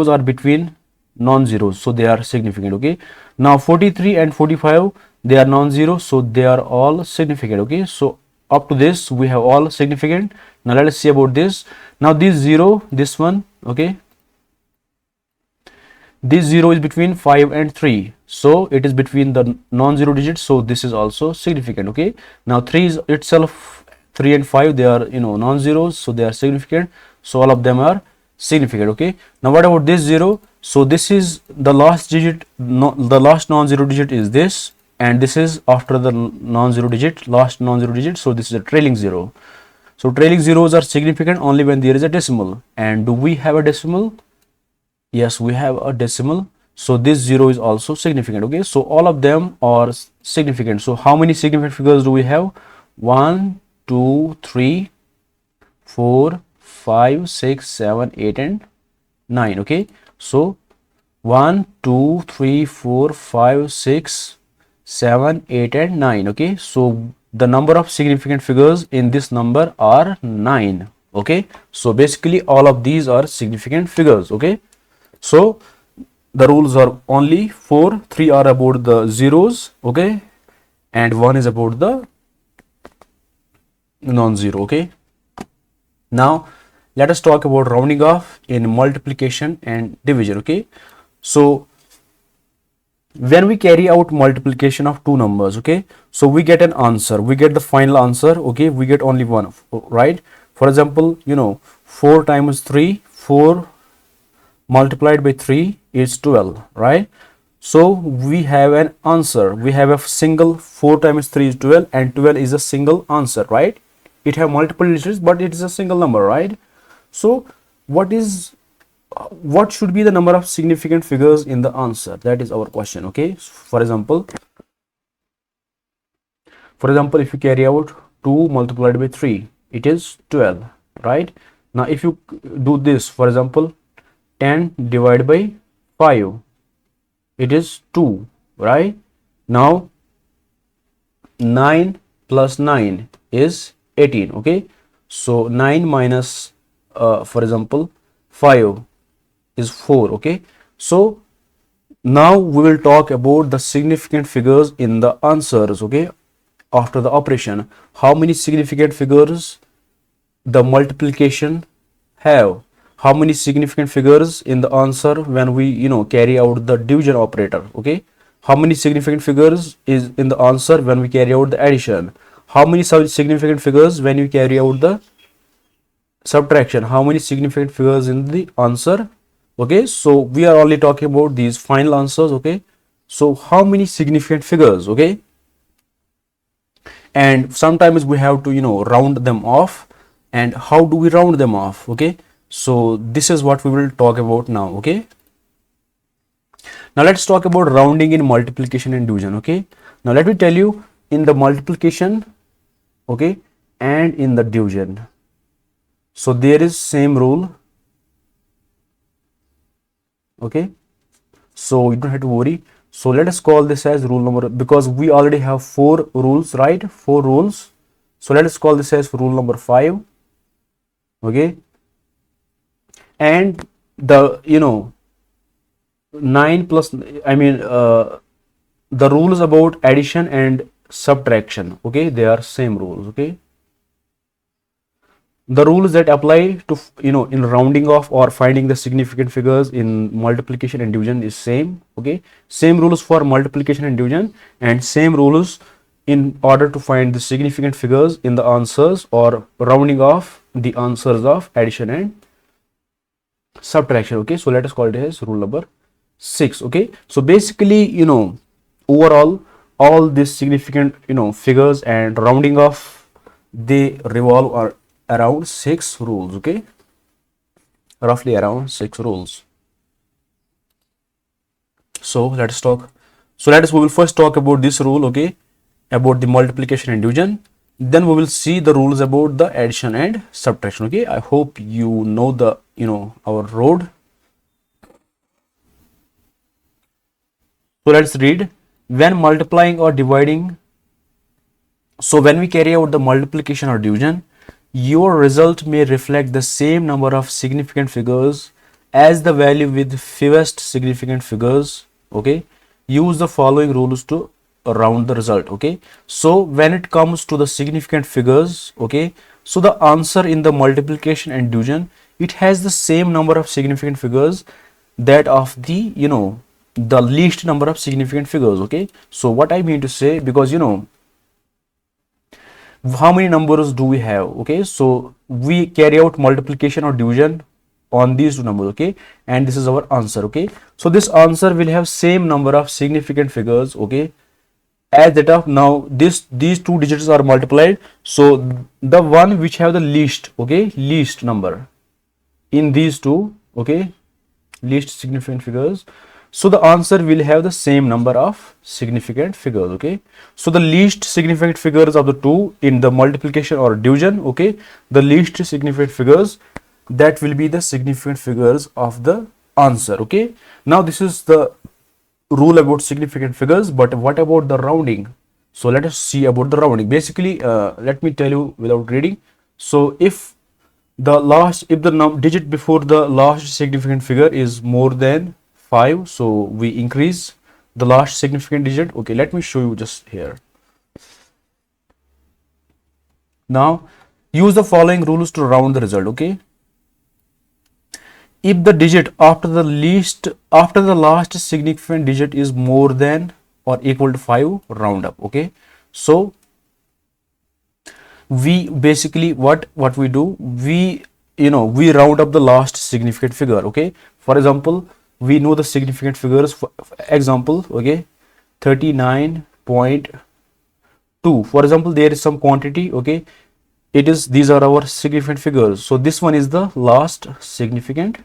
are between non-zeros, so they are significant. Okay, now 43 and 45, they are non-zero, so they are all significant. Okay, so up to this we have all significant. Now let us see about this. Now this zero, this one, okay, this 0 is between 5 and 3, so it is between the non-zero digits, so this is also significant. Okay, now 3 is itself, 3 and 5, they are non-zeros, so they are significant, so all of them are significant. Okay, now what about this 0? So this is the last digit, the last non-zero digit is this, and this is after the non-zero digit, last non-zero digit, so this is a trailing 0. So trailing zeros are significant only when there is a decimal. And do we have a decimal? Yes, we have a decimal, so this 0 is also significant. Okay, so all of them are significant. So how many significant figures do we have? 1, 2, 3, 4, 5, 6, 7, 8 and 9. Okay, so 1, 2, 3, 4, 5, 6, 7, 8 and 9. Okay, so the number of significant figures in this number are 9. Okay, so basically all of these are significant figures. Okay, so the rules are only 4, 3 are about the zeros, okay, and 1 is about the non-zero. Okay, now let us talk about rounding off in multiplication and division. Okay, so when we carry out multiplication of two numbers, okay, so we get an answer, we get the final answer. Okay, we get only one, right? For example, 4 times 3, 4 multiplied by 3 is 12, right? So we have an answer, we have a single 4 times 3 is 12, and 12 is a single answer, right? It have multiple digits, but it is a single number, right? So what should be the number of significant figures in the answer? That is our question. Okay, for example, if you carry out 2 multiplied by 3, it is 12, right? Now if you do this, for example, 10 divided by 5, it is 2, right? Now 9 plus 9 is 18. Okay, so 9 minus for example 5 is 4. Okay, so now we will talk about the significant figures in the answers. Okay, after the operation, how many significant figures the multiplication have, how many significant figures in the answer when we carry out the division operator. Okay, how many significant figures is in the answer when we carry out the addition, how many significant figures when you carry out the subtraction, how many significant figures in the answer. Okay, so we are only talking about these final answers. Okay, so how many significant figures? Okay, and sometimes we have to round them off. And how do we round them off? Okay, so this is what we will talk about now. Okay, now let's talk about rounding in multiplication and division. Okay, now let me tell you, in the multiplication, okay, and in the division, so there is same rule. Okay, so you don't have to worry. So let us call this as rule number, because we already have 4 rules, right? 4 rules. So let us call this as rule number 5. Okay, and the 9 plus, the rules about addition and subtraction, okay, they are same rules. Okay, the rules that apply to in rounding off or finding the significant figures in multiplication and division is same. Okay, same rules for multiplication and division, and same rules in order to find the significant figures in the answers or rounding off the answers of addition and subtraction. Okay, so let us call it as rule number 6. Okay, so basically overall all these significant figures and rounding off, they revolve around 6 rules. Okay, roughly around 6 rules. So we will first talk about this rule. Okay, about the multiplication and division, then we will see the rules about the addition and subtraction. Okay, I hope you know the our road. So let's read. When multiplying or dividing So when we carry out the multiplication or division, your result may reflect the same number of significant figures as the value with fewest significant figures. Okay, use the following rules to round the result. Okay, so when it comes to the significant figures, okay, so the answer in the multiplication and division, it has the same number of significant figures that of the, the least number of significant figures. Okay, so what I mean to say, because how many numbers do we have? Okay, so we carry out multiplication or division on these two numbers. Okay, and this is our answer. Okay, so this answer will have same number of significant figures. Okay, as that of now these two digits are multiplied, so the one which have the least, okay, least number in these two, okay, least significant figures, so the answer will have the same number of significant figures. Okay, so the least significant figures of the two in the multiplication or division, okay, the least significant figures, that will be the significant figures of the answer. Okay, now this is the rule about significant figures, but what about the rounding? So let us see about the rounding. Basically, let me tell you without reading. So if the digit before the last significant figure is more than 5, so we increase the last significant digit. Okay, let me show you just here. Now use the following rules to round the result. Okay, if the digit after the last significant digit is more than or equal to 5, round up. Okay, so we basically what we do, we round up the last significant figure. Okay, for example, we know the significant figures, for example, okay, 39.2, for example, there is some quantity. Okay, these are our significant figures, so this one is the last significant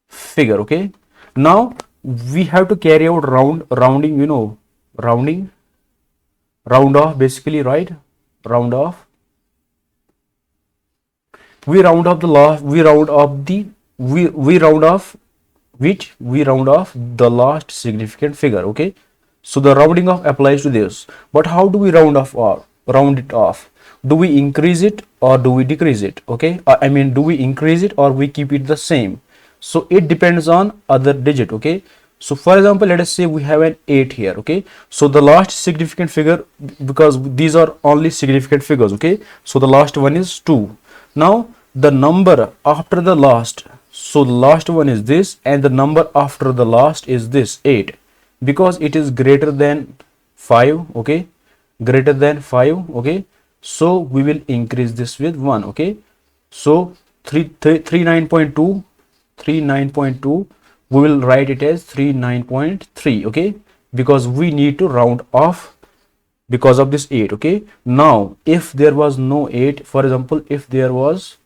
figure. Okay, now we have to carry out rounding, round off, basically, right? Round off, we round off the last we round off the we round off which we round off the last significant figure. Okay, so the rounding off applies to this, but how do we round off or round it off? Do we increase it or do we decrease it? Okay, I mean, do we increase it or we keep it the same? So it depends on other digit. Okay, so for example, let us say we have an 8 here. Okay, so the last significant figure, because these are only significant figures. Okay, so the last one is 2. Now the number after the last, so the last one is this, and the number after the last is this 8, because it is greater than 5. Okay, greater than 5. Okay, so we will increase this with 1. Okay, so 39.2, we will write it as 39.3. Okay, because we need to round off because of this 8. Okay, now if there was no 8, for example, if there was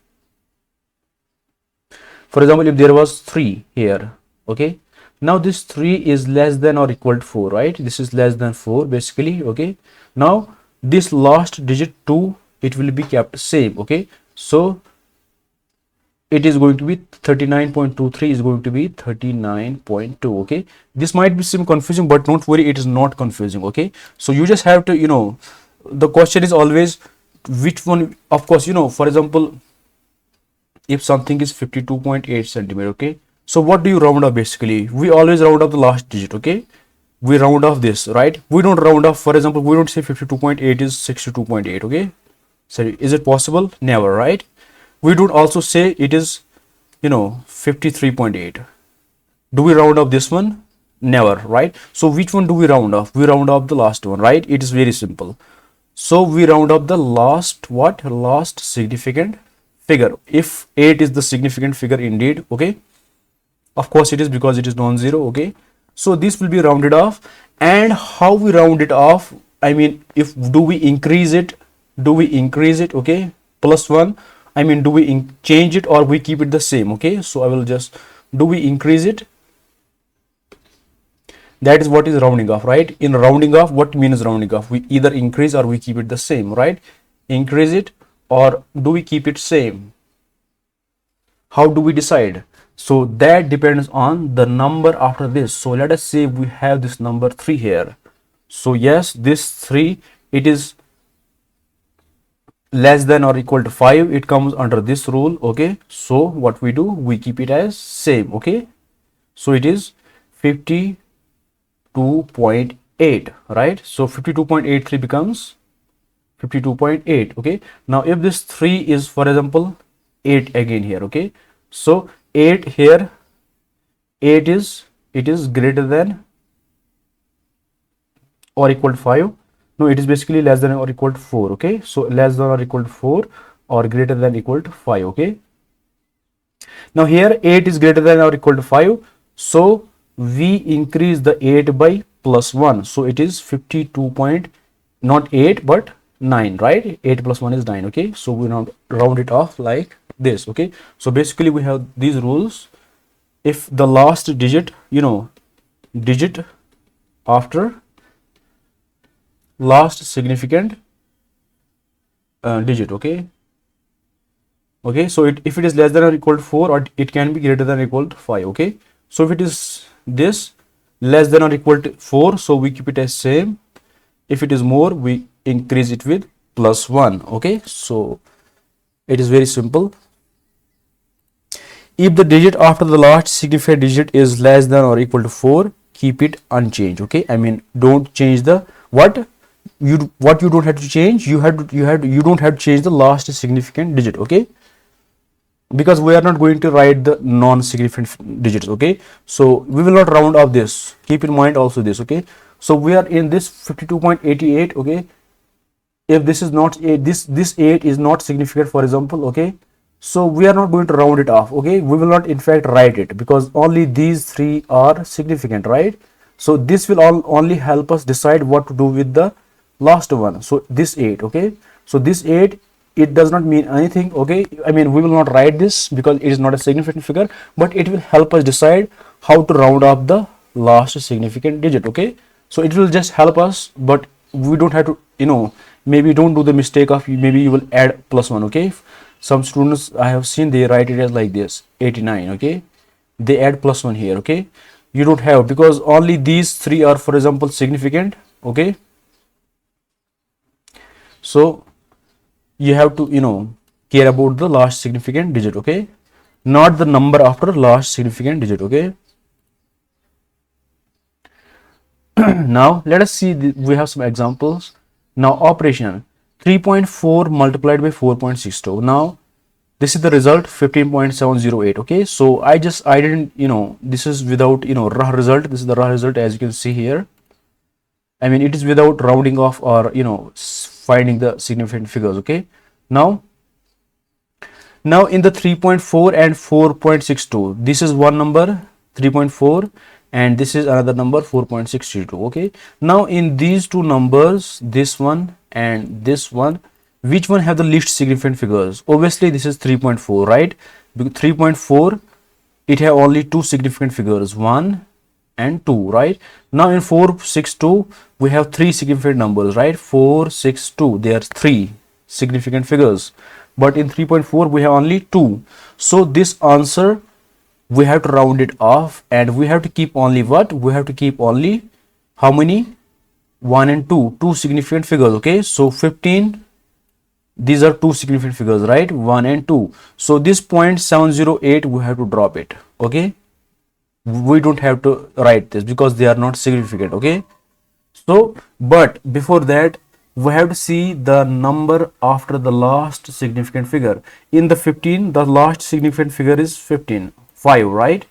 3 here. Okay, now this 3 is less than or equal to 4, right? This is less than 4, basically. Okay, now this last digit 2, it will be kept same. Okay, so it is going to be 39.23 is going to be 39.2. Okay, this might be some confusing, but don't worry, it is not confusing. Okay, so you just have to, the question is always which one. Of course, for example, if something is 52.8 centimeter. Okay, so what do you round up? Basically, we always round up the last digit. Okay, we round off this, right? We don't round off, for example, we don't say 52.8 is 62.8. Okay, so is it possible? Never, right? We don't also say it is 53.8. Do we round off this one? Never, right? So which one do we round off? We round off the last one, right? It is very simple. So we round up the last significant figure. If 8 is the significant figure indeed. Okay, of course it is, because it is non-zero. Okay, so this will be rounded off. And how we round it off, I mean, if do we increase it? Okay, plus 1. I mean, do we change it or we keep it the same? Okay, so I will just, do we increase it? That is what is rounding off, right? In rounding off, what means rounding off? We either increase or we keep it the same, right? Increase it or do we keep it same? How do we decide? So that depends on the number after this. So let us say we have this number 3 here. So yes, this 3 it is less than or equal to 5, it comes under this rule. Okay, so what we do, we keep it as same. Okay, so it is 52.8, right? So 52.83 becomes 52.8. okay, now if this 3 is, for example, 8 again here. Okay, so 8 here, 8 is, it is greater than or equal to 5. No, it is basically less than or equal to 4. Okay, so less than or equal to 4 or greater than equal to 5. Okay, now here 8 is greater than or equal to 5, so we increase the 8 by plus 1, so it is 52 point, not 8 but 9, right? 8 plus 1 is 9. Okay, so we now round it off like this. Okay, so basically we have these rules. If the last digit, digit after last significant digit. Okay, so if it is less than or equal to 4, or it can be greater than or equal to 5. Okay, so if it is this less than or equal to 4, so we keep it as same. If it is more, we increase it with plus 1. Okay, so it is very simple. If the digit after the last significant digit is less than or equal to 4, keep it unchanged. Okay, I mean, don't change the what you don't have to change. You don't have to change the last significant digit. Okay, because we are not going to write the non-significant digits. Okay, so we will not round up this. Keep in mind also this. Okay, so we are in this 52.88. okay, if this is not this 8 is not significant, for example. Okay, so we are not going to round it off. Okay, we will not in fact write it, because only these 3 are significant, right? So this will only help us decide what to do with the last one. So this 8. Okay, so this 8, it does not mean anything. Okay, I mean, we will not write this because it is not a significant figure, but it will help us decide how to round up the last significant digit. Okay, so it will just help us, but we don't have to, maybe don't do the mistake of, maybe you will add plus 1. Okay, some students I have seen, they write it as like this, 89. Okay, they add plus 1 here. Okay, you don't have, because only these 3 are, for example, significant. Okay, so you have to care about the last significant digit. Okay, not the number after last significant digit. Okay, now let us see we have some examples. Now operation 3.4 multiplied by 4.62. now this is the result, 15.708. Okay, so I didn't, this is without, raw result. This is the raw result, as you can see here. I mean, it is without rounding off or finding the significant figures. Okay, now in the 3.4 and 4.62, this is one number 3.4 and this is another number 4.62. Okay, now in these two numbers, this one and this one, which one have the least significant figures? Obviously this is 3.4, right? Because 3.4, it have only two significant figures, 1 and 2, right? Now in 462, we have three significant numbers, right? 462, there are three significant figures, but in 3.4 we have only 2. So this answer, we have to round it off, and we have to keep only what? We have to keep only how many? 1 and 2, two significant figures. Okay, so 15, these are two significant figures, right? 1 and 2. So this 0.708, we have to drop it. Okay, we don't have to write this because they are not significant. Okay, so but before that, we have to see the number after the last significant figure. In the 15, the last significant figure is 15, 5, right?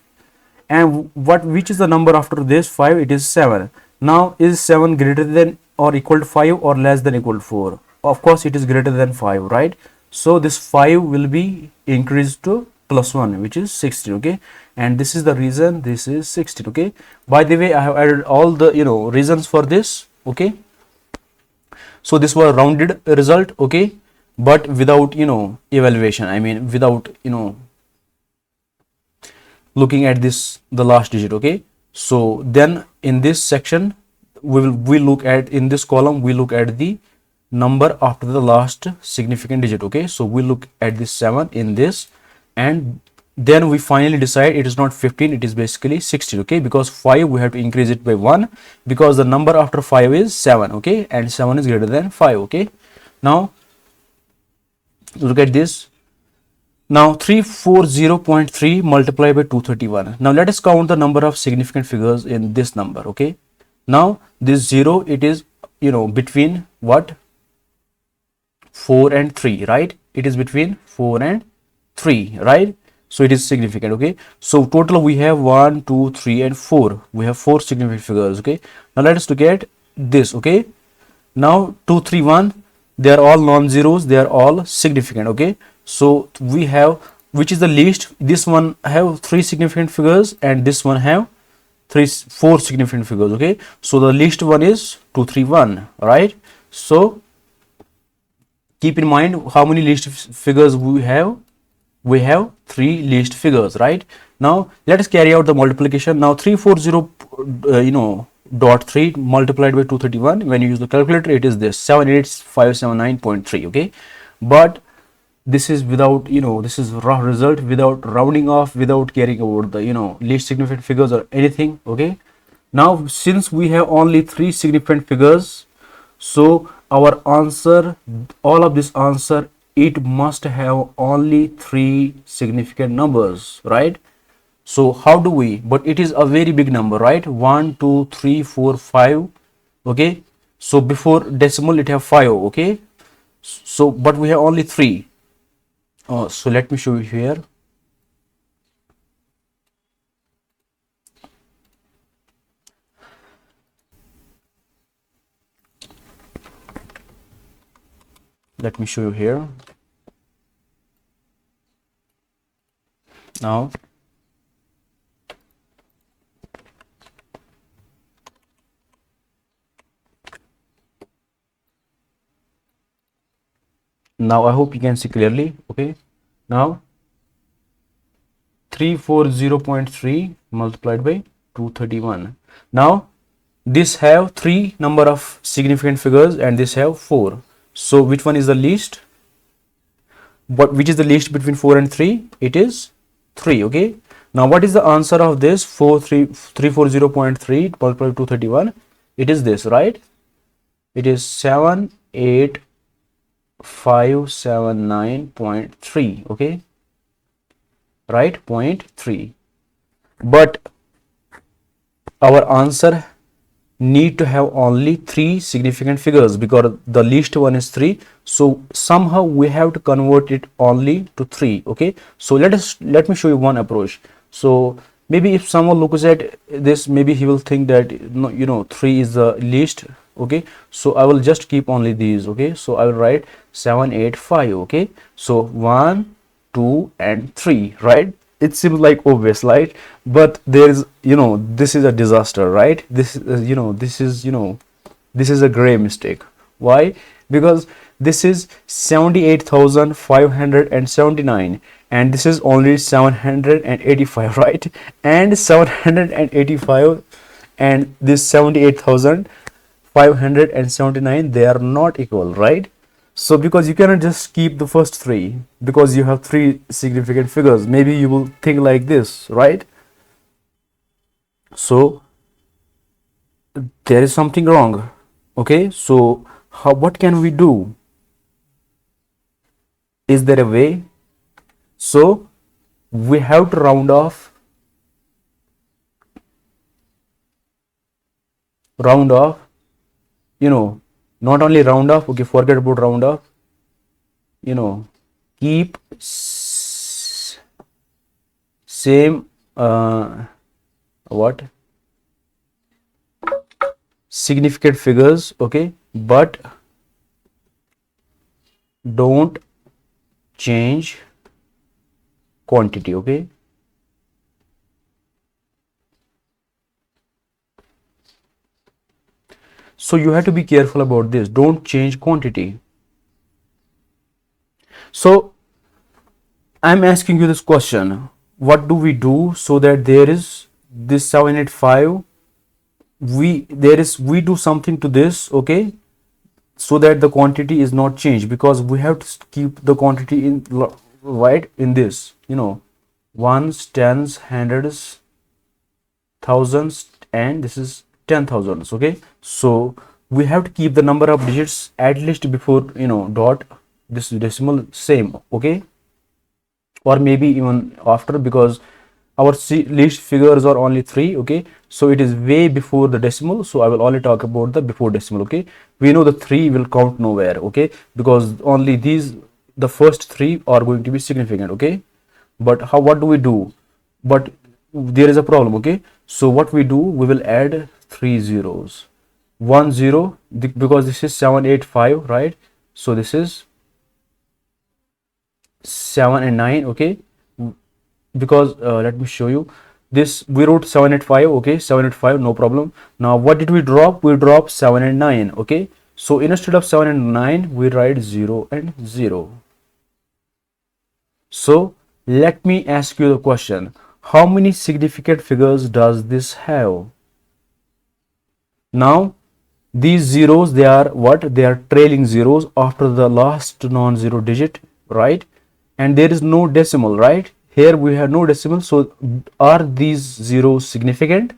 And which is the number after this 5? It is 7. Now is 7 greater than or equal to 5 or less than equal to 4? Of course it is greater than 5, right? So this 5 will be increased to plus 1, which is 16. Okay, and this is the reason this is 16. Okay, by the way, I have added all the reasons for this. Okay, so this was rounded result. Okay, but without evaluation, I mean without looking at this, the last digit. Okay, so then in this section we look at, in this column we look at the number after the last significant digit. Okay, so we look at this 7 in this, and then we finally decide it is not 15, it is basically 16. Okay, because 5 we have to increase it by 1, because the number after 5 is 7. Okay, and 7 is greater than 5. Okay, now look at this. Now 340.3 multiplied by 231. Now let us count the number of significant figures in this number. Okay, now this 0, it is, you know, between what, 4 and 3, right? It is between 4 and 3, right? So it is significant. Okay, so total we have 1, 2, 3 and 4. We have 4 significant figures. Okay, now let us look at this. Okay, now 2, 3, 1, they are all non-zeros, they are all significant. Okay, so we have, which is the least? This one have 3 significant figures and this one have 4 significant figures. Okay, so the least one is 2, 3, 1, right? So keep in mind how many least figures we have. We have 3 least figures, right? Now let us carry out the multiplication. Now 340 dot 3 multiplied by 231, when you use the calculator, it is this 78579.3. okay, but this is without, you know, this is raw result, without rounding off, without carrying over the, you know, least significant figures or anything. Okay, now since we have only 3 significant figures, so our answer, all of this answer, it must have only 3 significant numbers, right? So how do we, but it is a very big number, right? 1, 2, 3, 4, 5. Okay, so before decimal it have 5. Okay, so but we have only 3. So let me show you here. Let me show you here. Now I hope you can see clearly. Okay, now 340.3 multiplied by 231. Now this have 3 number of significant figures and this have 4. So which one is the least? But which is the least between 4 and 3? It is 3. Okay, now what is the answer of this 340.3 multiplied by 231? It is this, right? It is 78579.3. okay, right, 0.3. But our answer need to have only 3 significant figures because the least one is 3. So somehow we have to convert it only to 3. Okay, so let me show you one approach. So maybe if someone looks at this, maybe he will think that, you know, 3 is the least. Okay, so I will just keep only these. Okay, so I will write 785. Okay, so 1, 2 and 3, right? It seems like obvious, right? But there is, you know, this is a disaster, right? This is, this is a grave mistake. Why? Because this is 78,579 and this is only 785, right? And 785 and this 78,579, they are not equal, right? So because you cannot just keep the first 3 because you have 3 significant figures. Maybe you will think like this, right? So there is something wrong. Okay, so what can we do? Is there a way? So we have to round off, you know, not only round off. Okay, forget about round off, you know, keep same what, significant figures. Okay, but don't change quantity. Okay, so you have to be careful about this. Don't change quantity. So I'm asking you this question: what do we do so that there is this 785? We do something to this. Okay, so that the quantity is not changed, because we have to keep the quantity in, right, in this, you know, ones, tens, hundreds, thousands, and this is 10,000s. Okay, so we have to keep the number of digits at least before dot this decimal same. Okay, or maybe even after, because our least figures are only 3. Okay, so it is way before the decimal, so I will only talk about the before decimal. Okay, we know the 3 will count nowhere. Okay, because only the first 3 are going to be significant. Okay, but what do we do? But there is a problem. Okay, so what we do, we will add 3 zeros, 1 0, because this is 785, right? So this is 7 and 9. Okay, because let me show you this. We wrote 785. Okay, 785, no problem. Now what did we drop? We dropped 7 and 9. Okay, so instead of 7 and 9, we write 0 and 0. So let me ask you the question, how many significant figures does this have? Now these zeros, they are what? They are trailing zeros after the last non-zero digit, right? And there is no decimal, right? Here we have no decimal. So are these zeros significant?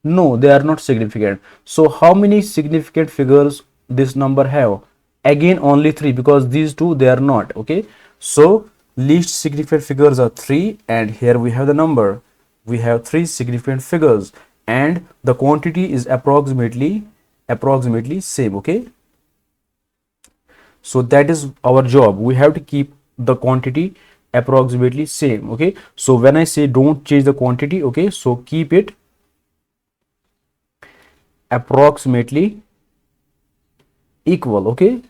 No, they are not significant. So how many significant figures this number have? Again only 3, because these two, they are not. Okay, so least significant figures are 3, and here we have the number. We have 3 significant figures, and the quantity is approximately same. Okay, so that is our job. We have to keep the quantity approximately same. Okay, so when I say don't change the quantity, okay, so keep it approximately equal. Okay,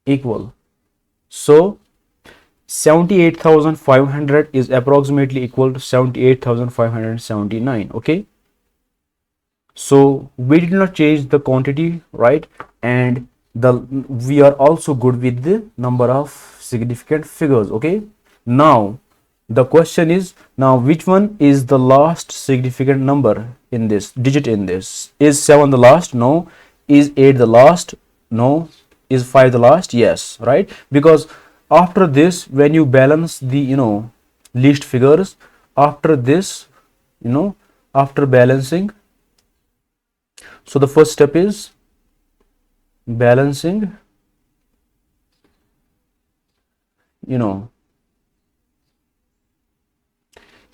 equal. So 78,500 is approximately equal to 78,579. Okay, so we did not change the quantity, right? And we are also good with the number of significant figures. Okay, now the question is, now which one is the last significant number in this digit? In this, is 7 the last? No. Is 8 the last? No. Is 5 the last? Yes, right? Because after this, when you balance the least figures, after this, after balancing, so the first step is balancing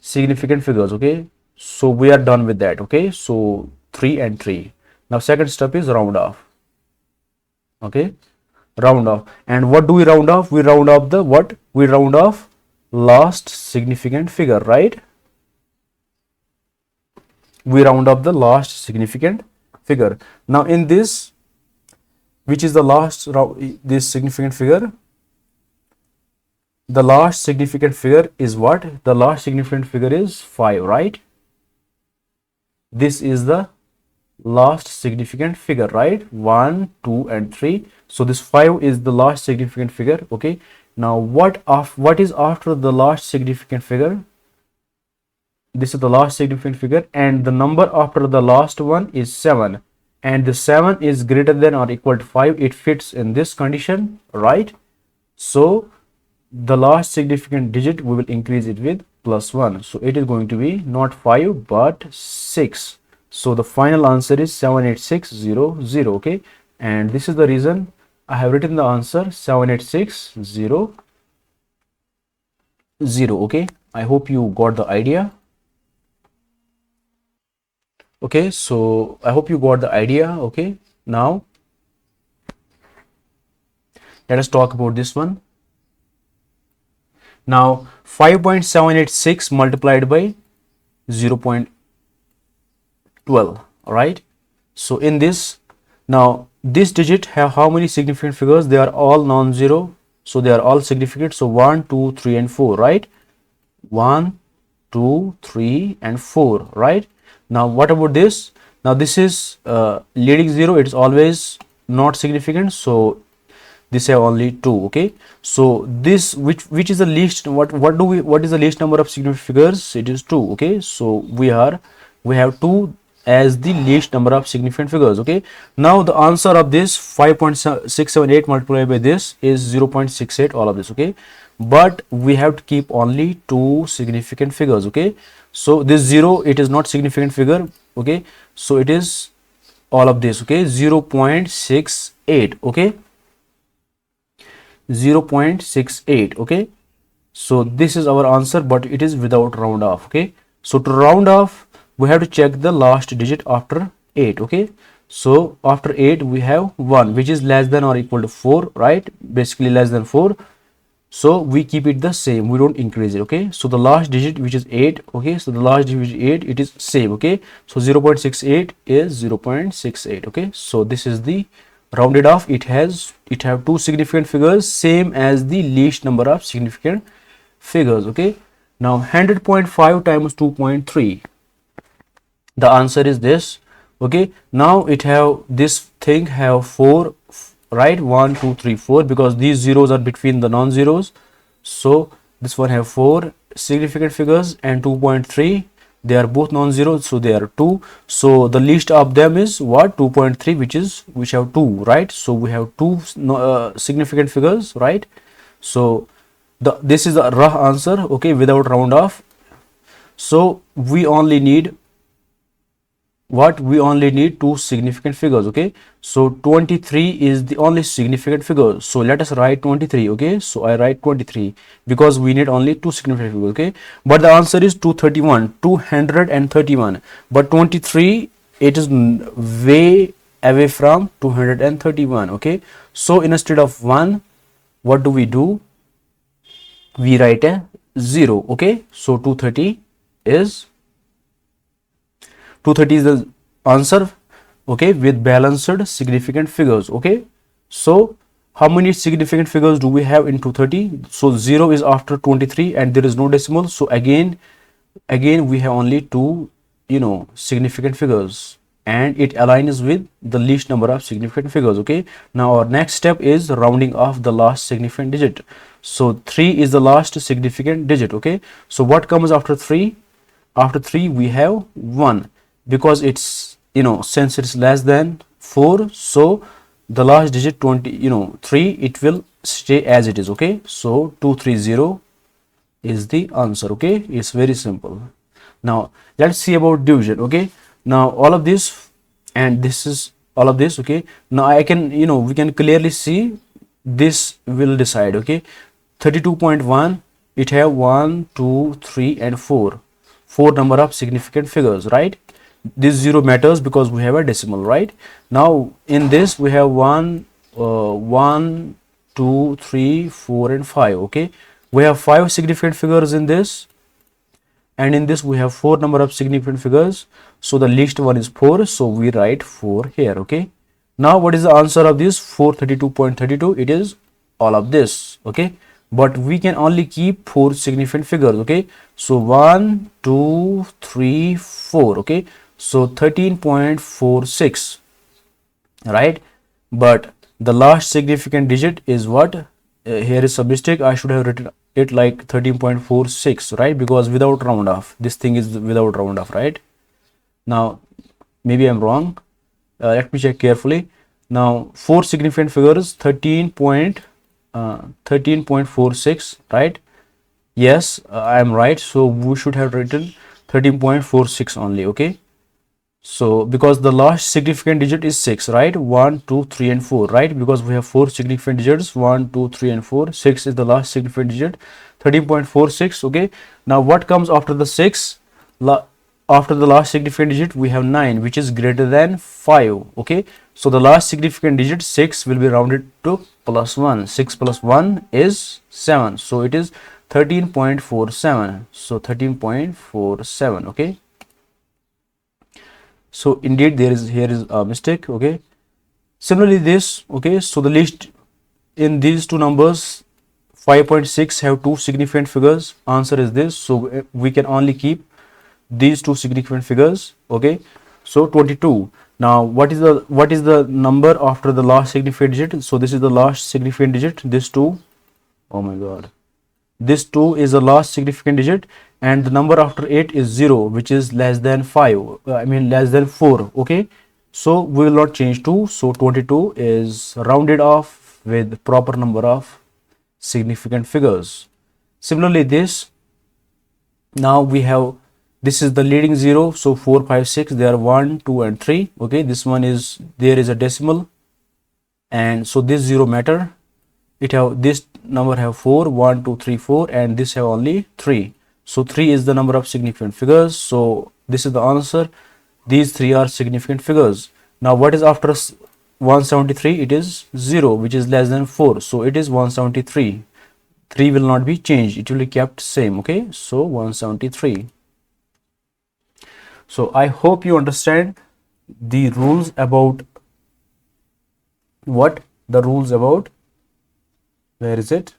significant figures. Okay, so we are done with that. Okay, so 3 and 3. Now second step is round off. Okay, round off. And what do we round off? We round off the what? We round off last significant figure, right? We round up the last significant figure. Now in this, which is the last this significant figure? The last significant figure is what? The last significant figure is 5, right? This is the last significant figure, right? 1, 2 and 3. So this 5 is the last significant figure. Okay, now what is after the last significant figure? This is the last significant figure, and the number after the last one is 7, and the 7 is greater than or equal to 5. It fits in this condition, right? So the last significant digit, we will increase it with +1. So it is going to be not 5 but 6. So the final answer is 78600. Okay, and this is the reason I have written the answer 78600. Okay, I hope you got the idea. Okay, so I hope you got the idea. Okay, now let us talk about this one. Now 5.786 multiplied by 0.12. all right? So in this, now this digit have how many significant figures? They are all non-zero, so they are all significant. So 1, 2, 3 and 4, right? 1, 2, 3 and 4, right? Now what about this? Now this is leading 0. It is always not significant, so this have only 2. Okay, so this which is the least, what is the least number of significant figures? It is 2. Okay, so we have 2 as the least number of significant figures. Okay, now the answer of this 5.678 multiplied by this is 0.68, all of this. Okay, but we have to keep only two significant figures. Okay, so this 0, it is not significant figure. Okay, so it is all of this. Okay, 0.68. okay, 0.68. okay, so this is our answer, but it is without round off. Okay, so to round off, we have to check the last digit after 8. Okay, so after 8 we have 1, which is less than or equal to 4, right? Basically less than 4, so we keep it the same, we don't increase it. Okay, so the last digit, which is 8. Okay, so the last digit, which is 8, it is same. Okay, so 0.68 is 0.68. okay, so this is the rounded off. It have two significant figures, same as the least number of significant figures. Okay, now 100.5 times 2.3, the answer is this. Okay, now it have this thing have 4, right? 1 2 3 4, because these zeros are between the non-zeros, so this one have 4 significant figures, and 2.3, they are both non-zero, so they are 2. So the least of them is what? 2.3, which have 2, right? So we have two significant figures, right? So this is the rough answer. Okay, without round off. So we only need we only need two significant figures. Okay, so 23 is the only significant figure, so let us write 23. Okay, so I write 23 because we need only two significant figures. Okay, but the answer is 231, but 23, it is way away from 231. Okay, so instead of 1, what do? We write a 0. Okay, so 230 is the answer. Okay, with balanced significant figures. Okay, so how many significant figures do we have in 230? So 0 is after 23 and there is no decimal, so again we have only two significant figures, and it aligns with the least number of significant figures. Okay, now our next step is rounding off the last significant digit. So 3 is the last significant digit. Okay, so what comes after 3? After 3 we have 1, because it's since it's less than 4, so the last digit 3, it will stay as it is. Okay, so 230 is the answer. Okay, it's very simple. Now let's see about division. Okay, now all of this and this is all of this. Okay, now I can we can clearly see this will decide. Okay, 32.1, it have 1 2 3 and 4 number of significant figures, right? This 0 matters because we have a decimal, right? Now in this we have 1 2 3 4 and 5. Okay, we have 5 significant figures in this, and in this we have 4 number of significant figures, so the least one is 4, so we write 4 here. Okay, now what is the answer of this 432.32? It is all of this. Okay, but we can only keep 4 significant figures. Okay, so 1 2 3 4. Okay, so 13.46, right? But the last significant digit is what? Here is some mistake, I should have written it like 13.46, right? Because without round off, this thing is without round off, right? Now maybe I'm wrong, let me check carefully. Now 4 significant figures, 13.46, right? Yes, I am right, so we should have written 13.46 only. Okay, so because the last significant digit is 6, right? 1 2 3 and 4, right? Because we have 4 significant digits, 1 2 3 and 4. 6 is the last significant digit, 13.46. Okay, now what comes after the 6? After the last significant digit we have 9, which is greater than 5. Okay, so the last significant digit 6 will be rounded to +1. 6 plus 1 is 7, so it is 13.47. so 13.47. okay, so indeed here is a mistake. Okay, similarly this. Okay, so the least in these two numbers, 5.6 have 2 significant figures. Answer is this, so we can only keep these 2 significant figures. Okay, so 22. Now what is the number after the last significant digit? So this is the last significant digit, this 2. Oh my god, this 2 is the last significant digit, and the number after it is 0, which is less than 5, less than 4. Okay, so we will not change 2, so 22 is rounded off with proper number of significant figures. Similarly, this, now we have, this is the leading zero, so 4 5 6, they are 1 2 and 3. Okay, this one is, there is a decimal, and so this zero matter. It have, this number have 4 1 2 3 4, and this have only 3. So 3 is the number of significant figures, so this is the answer. These 3 are significant figures. Now what is after 173? It is 0, which is less than 4, so it is 173. 3 will not be changed, it will be kept same. Okay, so 173. So I hope you understand the rules about what, the rules about, where is it,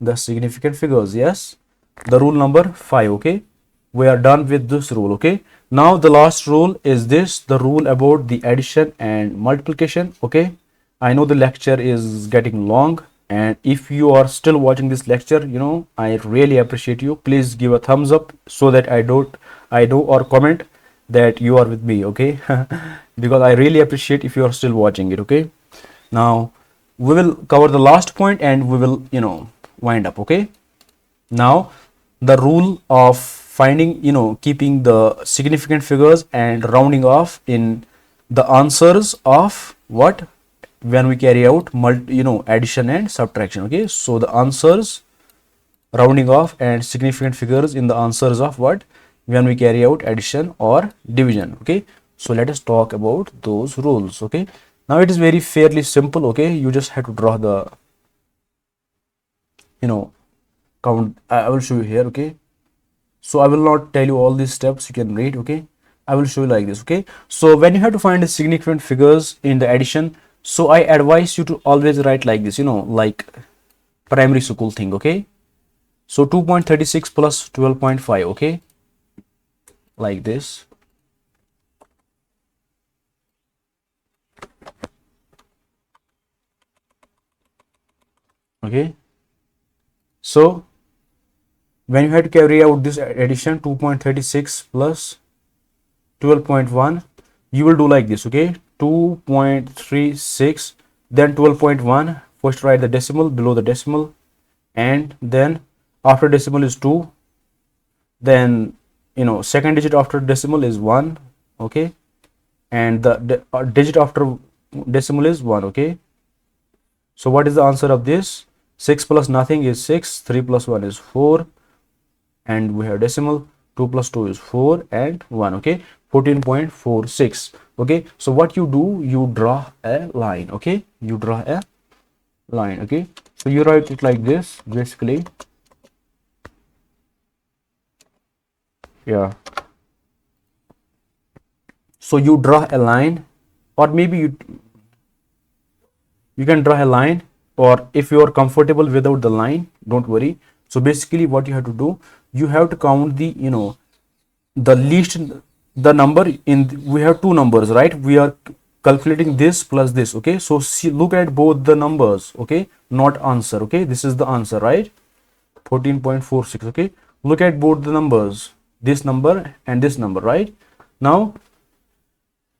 the significant figures. Yes, the rule number 5. Okay, we are done with this rule. Okay, now the last rule is this, the rule about the addition and multiplication. Okay, I know the lecture is getting long, and if you are still watching this lecture, you know, I really appreciate you. Please give a thumbs up so that I know, or comment that you are with me. Okay, because I really appreciate if you are still watching it. Okay, now we will cover the last point and we will, you know, wind up. Okay, now the rule of finding, you know, keeping the significant figures and rounding off in the answers of what, when we carry out addition and subtraction. Okay, so the answers, rounding off and significant figures in the answers of what, when we carry out addition or division. Okay, so let us talk about those rules. Okay, now it is very fairly simple. Okay, you just have to draw the, you know, count. I will show you here. Okay, so I will not tell you all these steps, you can read. Okay, I will show you like this. Okay, so when you have to find the significant figures in the addition, so I advise you to always write like this, you know, like primary school thing. Okay, so 2.36 plus 12.5. Okay, like this. Okay, so when you have to carry out this addition, 2.36 plus 12.1, you will do like this. Okay, 2.36, then 12.1, first write the decimal below the decimal, and then after decimal is 2, then, you know, second digit after decimal is 1. Okay, and the digit after decimal is 1. Okay, so what is the answer of this? 6 plus nothing is 6, 3 plus 1 is 4, and we have decimal, 2 plus 2 is 4 and 1. Okay, 14.46. Okay, so what you do, you draw a line. Okay, you draw a line. Okay, so you write it like this basically. Yeah, so you draw a line, or maybe you can draw a line, or if you are comfortable without the line, don't worry. So basically what you have to do, you have to count the, you know, the least, the number in we have two numbers, right? We are calculating this plus this. Okay, so see, look at both the numbers. Okay, not answer. Okay, this is the answer, right? 14.46. Okay, look at both the numbers, this number and this number, right? Now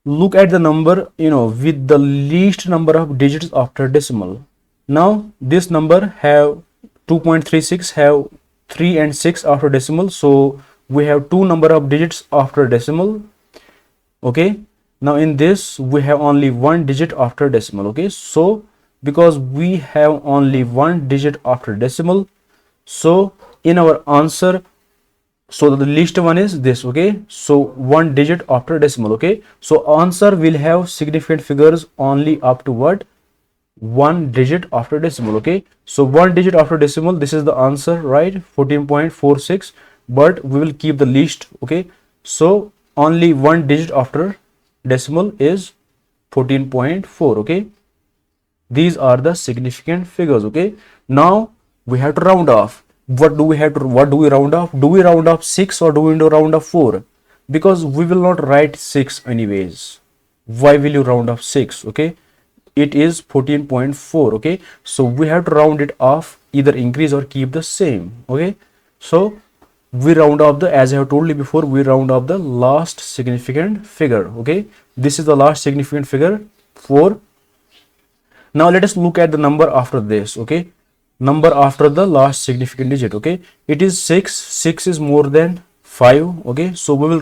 look at the number, you know, with the least number of digits after decimal. Now this number have 2.36 have 3 and 6 after decimal, so we have two number of digits after decimal. Okay, now in this we have only one digit after decimal. Okay, so because we have only one digit after decimal, so in our answer, so the least one is this. Okay, so one digit after decimal. Okay, so answer will have significant figures only up to what, one digit after decimal. Okay, so one digit after decimal, this is the answer, right? 14.46, but we will keep the least. Okay, so only one digit after decimal is 14.4. Okay, these are the significant figures. Okay, now we have to round off. What do we round off? Do we round off 6 or do we round off 4? Because we will not write 6 anyways. Why will you round off 6? Okay, it is 14.4. Okay, so we have to round it off, either increase or keep the same. Okay, so we round off the, as I have told you before, we round off the last significant figure. Okay, this is the last significant figure, 4. Now let us look at the number after this. Okay, number after the last significant digit. Okay, it is 6. 6 is more than 5. Okay, so we will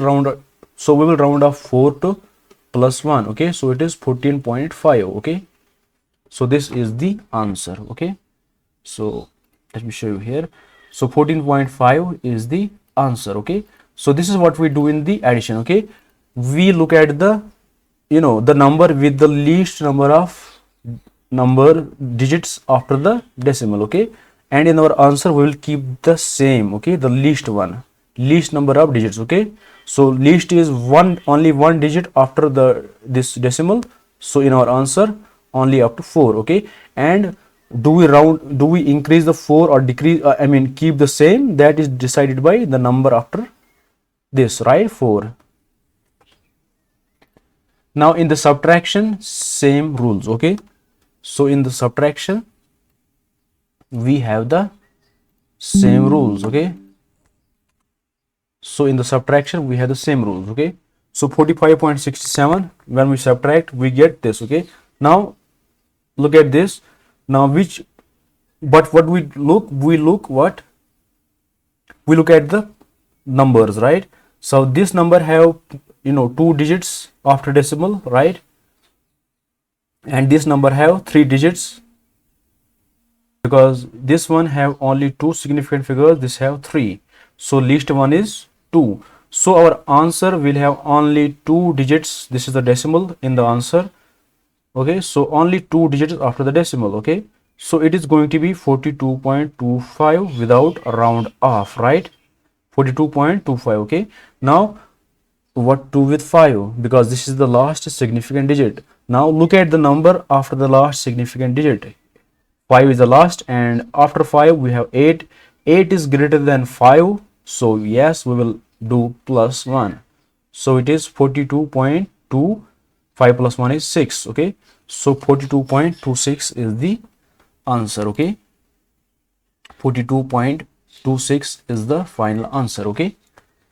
round off 4 to plus 1. Okay, so it is 14.5. Okay, so this is the answer. Okay, so let me show you here. So 14.5 is the answer. Okay, so this is what we do in the addition. Okay, we look at the the number with the least number of number digits after the decimal. Okay, and in our answer we will keep the same. Okay, the least number of digits. Okay, so least is only one digit after this decimal. So in our answer only up to 4. Okay, and do we increase the 4 or decrease, I mean keep the same? That is decided by the number after this, right? 4. Now in the subtraction, same rules. Okay, so in the subtraction we have the same rules. Okay, so in the subtraction we have the same rules. Okay, so 45.67, when we subtract we get this. Okay, now look at this. Now what we look at the numbers, right? So this number have 2 digits after decimal, right? And this number have 3 digits, because this one have only 2 significant figures, this have 3. So least one is 2. So our answer will have only 2 digits. This is the decimal in the answer. Okay, so only 2 digits after the decimal. Okay, so it is going to be 42.25 without a round off, right? 42.25. Okay, now what to with 5, because this is the last significant digit. Now look at the number after the last significant digit. 5 is the last, and after 5 we have 8. 8 is greater than 5, so yes, we will do plus 1. So it is 42.2. 5 plus 1 is 6. Okay, so 42.26 is the answer. Okay, 42.26 is the final answer. Okay,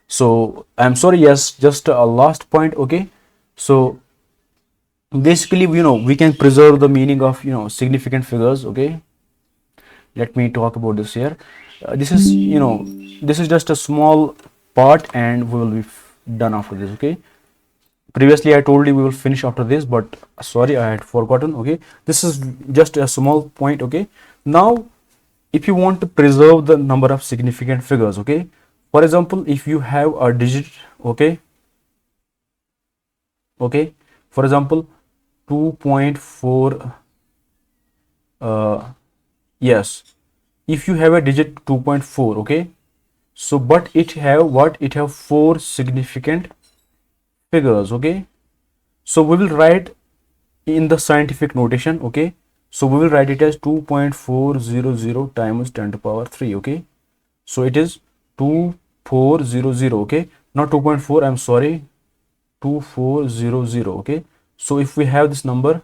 so I'm sorry, yes, just a last point. Okay, so basically we can preserve the meaning of significant figures. Okay, let me talk about this here. This is this is just a small part, and we will be done after this. Okay, previously I told you we will finish after this, but sorry, I had forgotten. Okay, this is just a small point. Okay, now if you want to preserve the number of significant figures, okay, for example, if you have a digit, okay, for example 2.4, yes, if you have a digit 2.4, okay, so but it have 4 significant figures. Okay, so we will write in the scientific notation. Okay, so we will write it as 2.400 times 10 to power 3. Okay, so it is 2400. Okay, not 2.4, I'm sorry, 2400. Okay, so if we have this number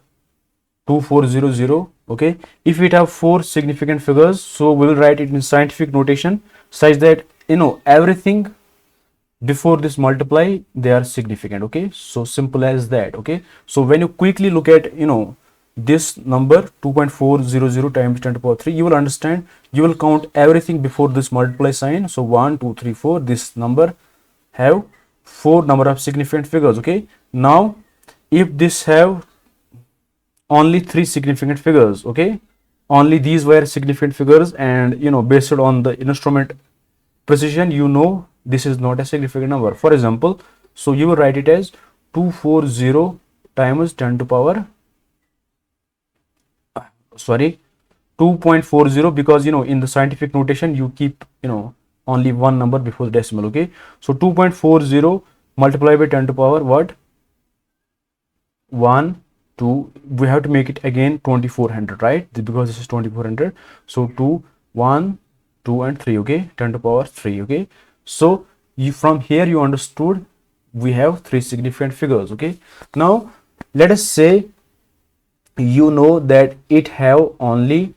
2400, okay, if it have 4 significant figures, so we will write it in scientific notation such that everything before this multiply they are significant. Okay, so simple as that. Okay, so when you quickly look at this number 2.400 times 10 to the power 3, you will understand, you will count everything before this multiply sign. So 1 2 3 4, this number have 4 number of significant figures. Okay, now if this have only 3 significant figures, okay, only these were significant figures, and based on the instrument precision, this is not a significant number. For example, so you will write it as 240 times 10 to power 2.40, because in the scientific notation you keep only one number before the decimal. Okay, so 2.40 multiplied by 10 to power what, 1 2, we have to make it again 2400, right, because this is 2400. So 2 1 2 and 3. Okay, 10 to power 3. Okay, so from here you understood we have 3 significant figures. Okay, now let us say that it have only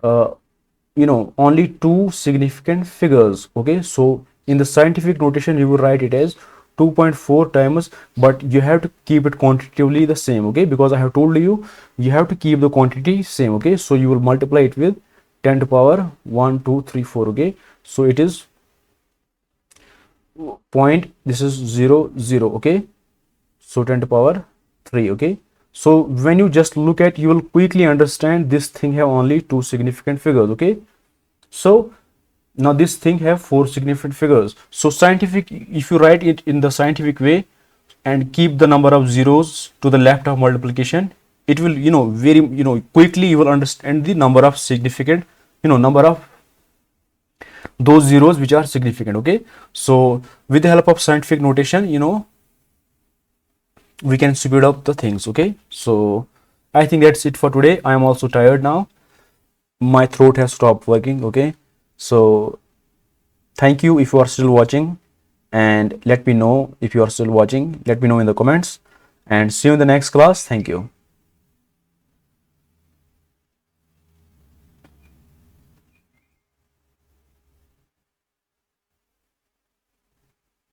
only 2 significant figures. Okay, so in the scientific notation you will write it as 2.4 times, but you have to keep it quantitatively the same. Okay, because I have told you have to keep the quantity same. Okay, so you will multiply it with 10 to power 1 2 3 4. Okay, so it is point, this is 0 0. Okay, so 10 to power 3. Okay, so when you just look at, you will quickly understand this thing have only two significant figures. Okay, so now this thing have four significant figures. So scientific, if you write it in the scientific way and keep the number of zeros to the left of multiplication, it will, very, quickly you will understand the number of significant, number of those zeros which are significant. Okay, so with the help of scientific notation, we can speed up the things. Okay, so I think that's it for today. I am also tired now, my throat has stopped working. Okay, so thank you if you are still watching, and let me know if you are still watching. Let me know in the comments, and see you in the next class. Thank you.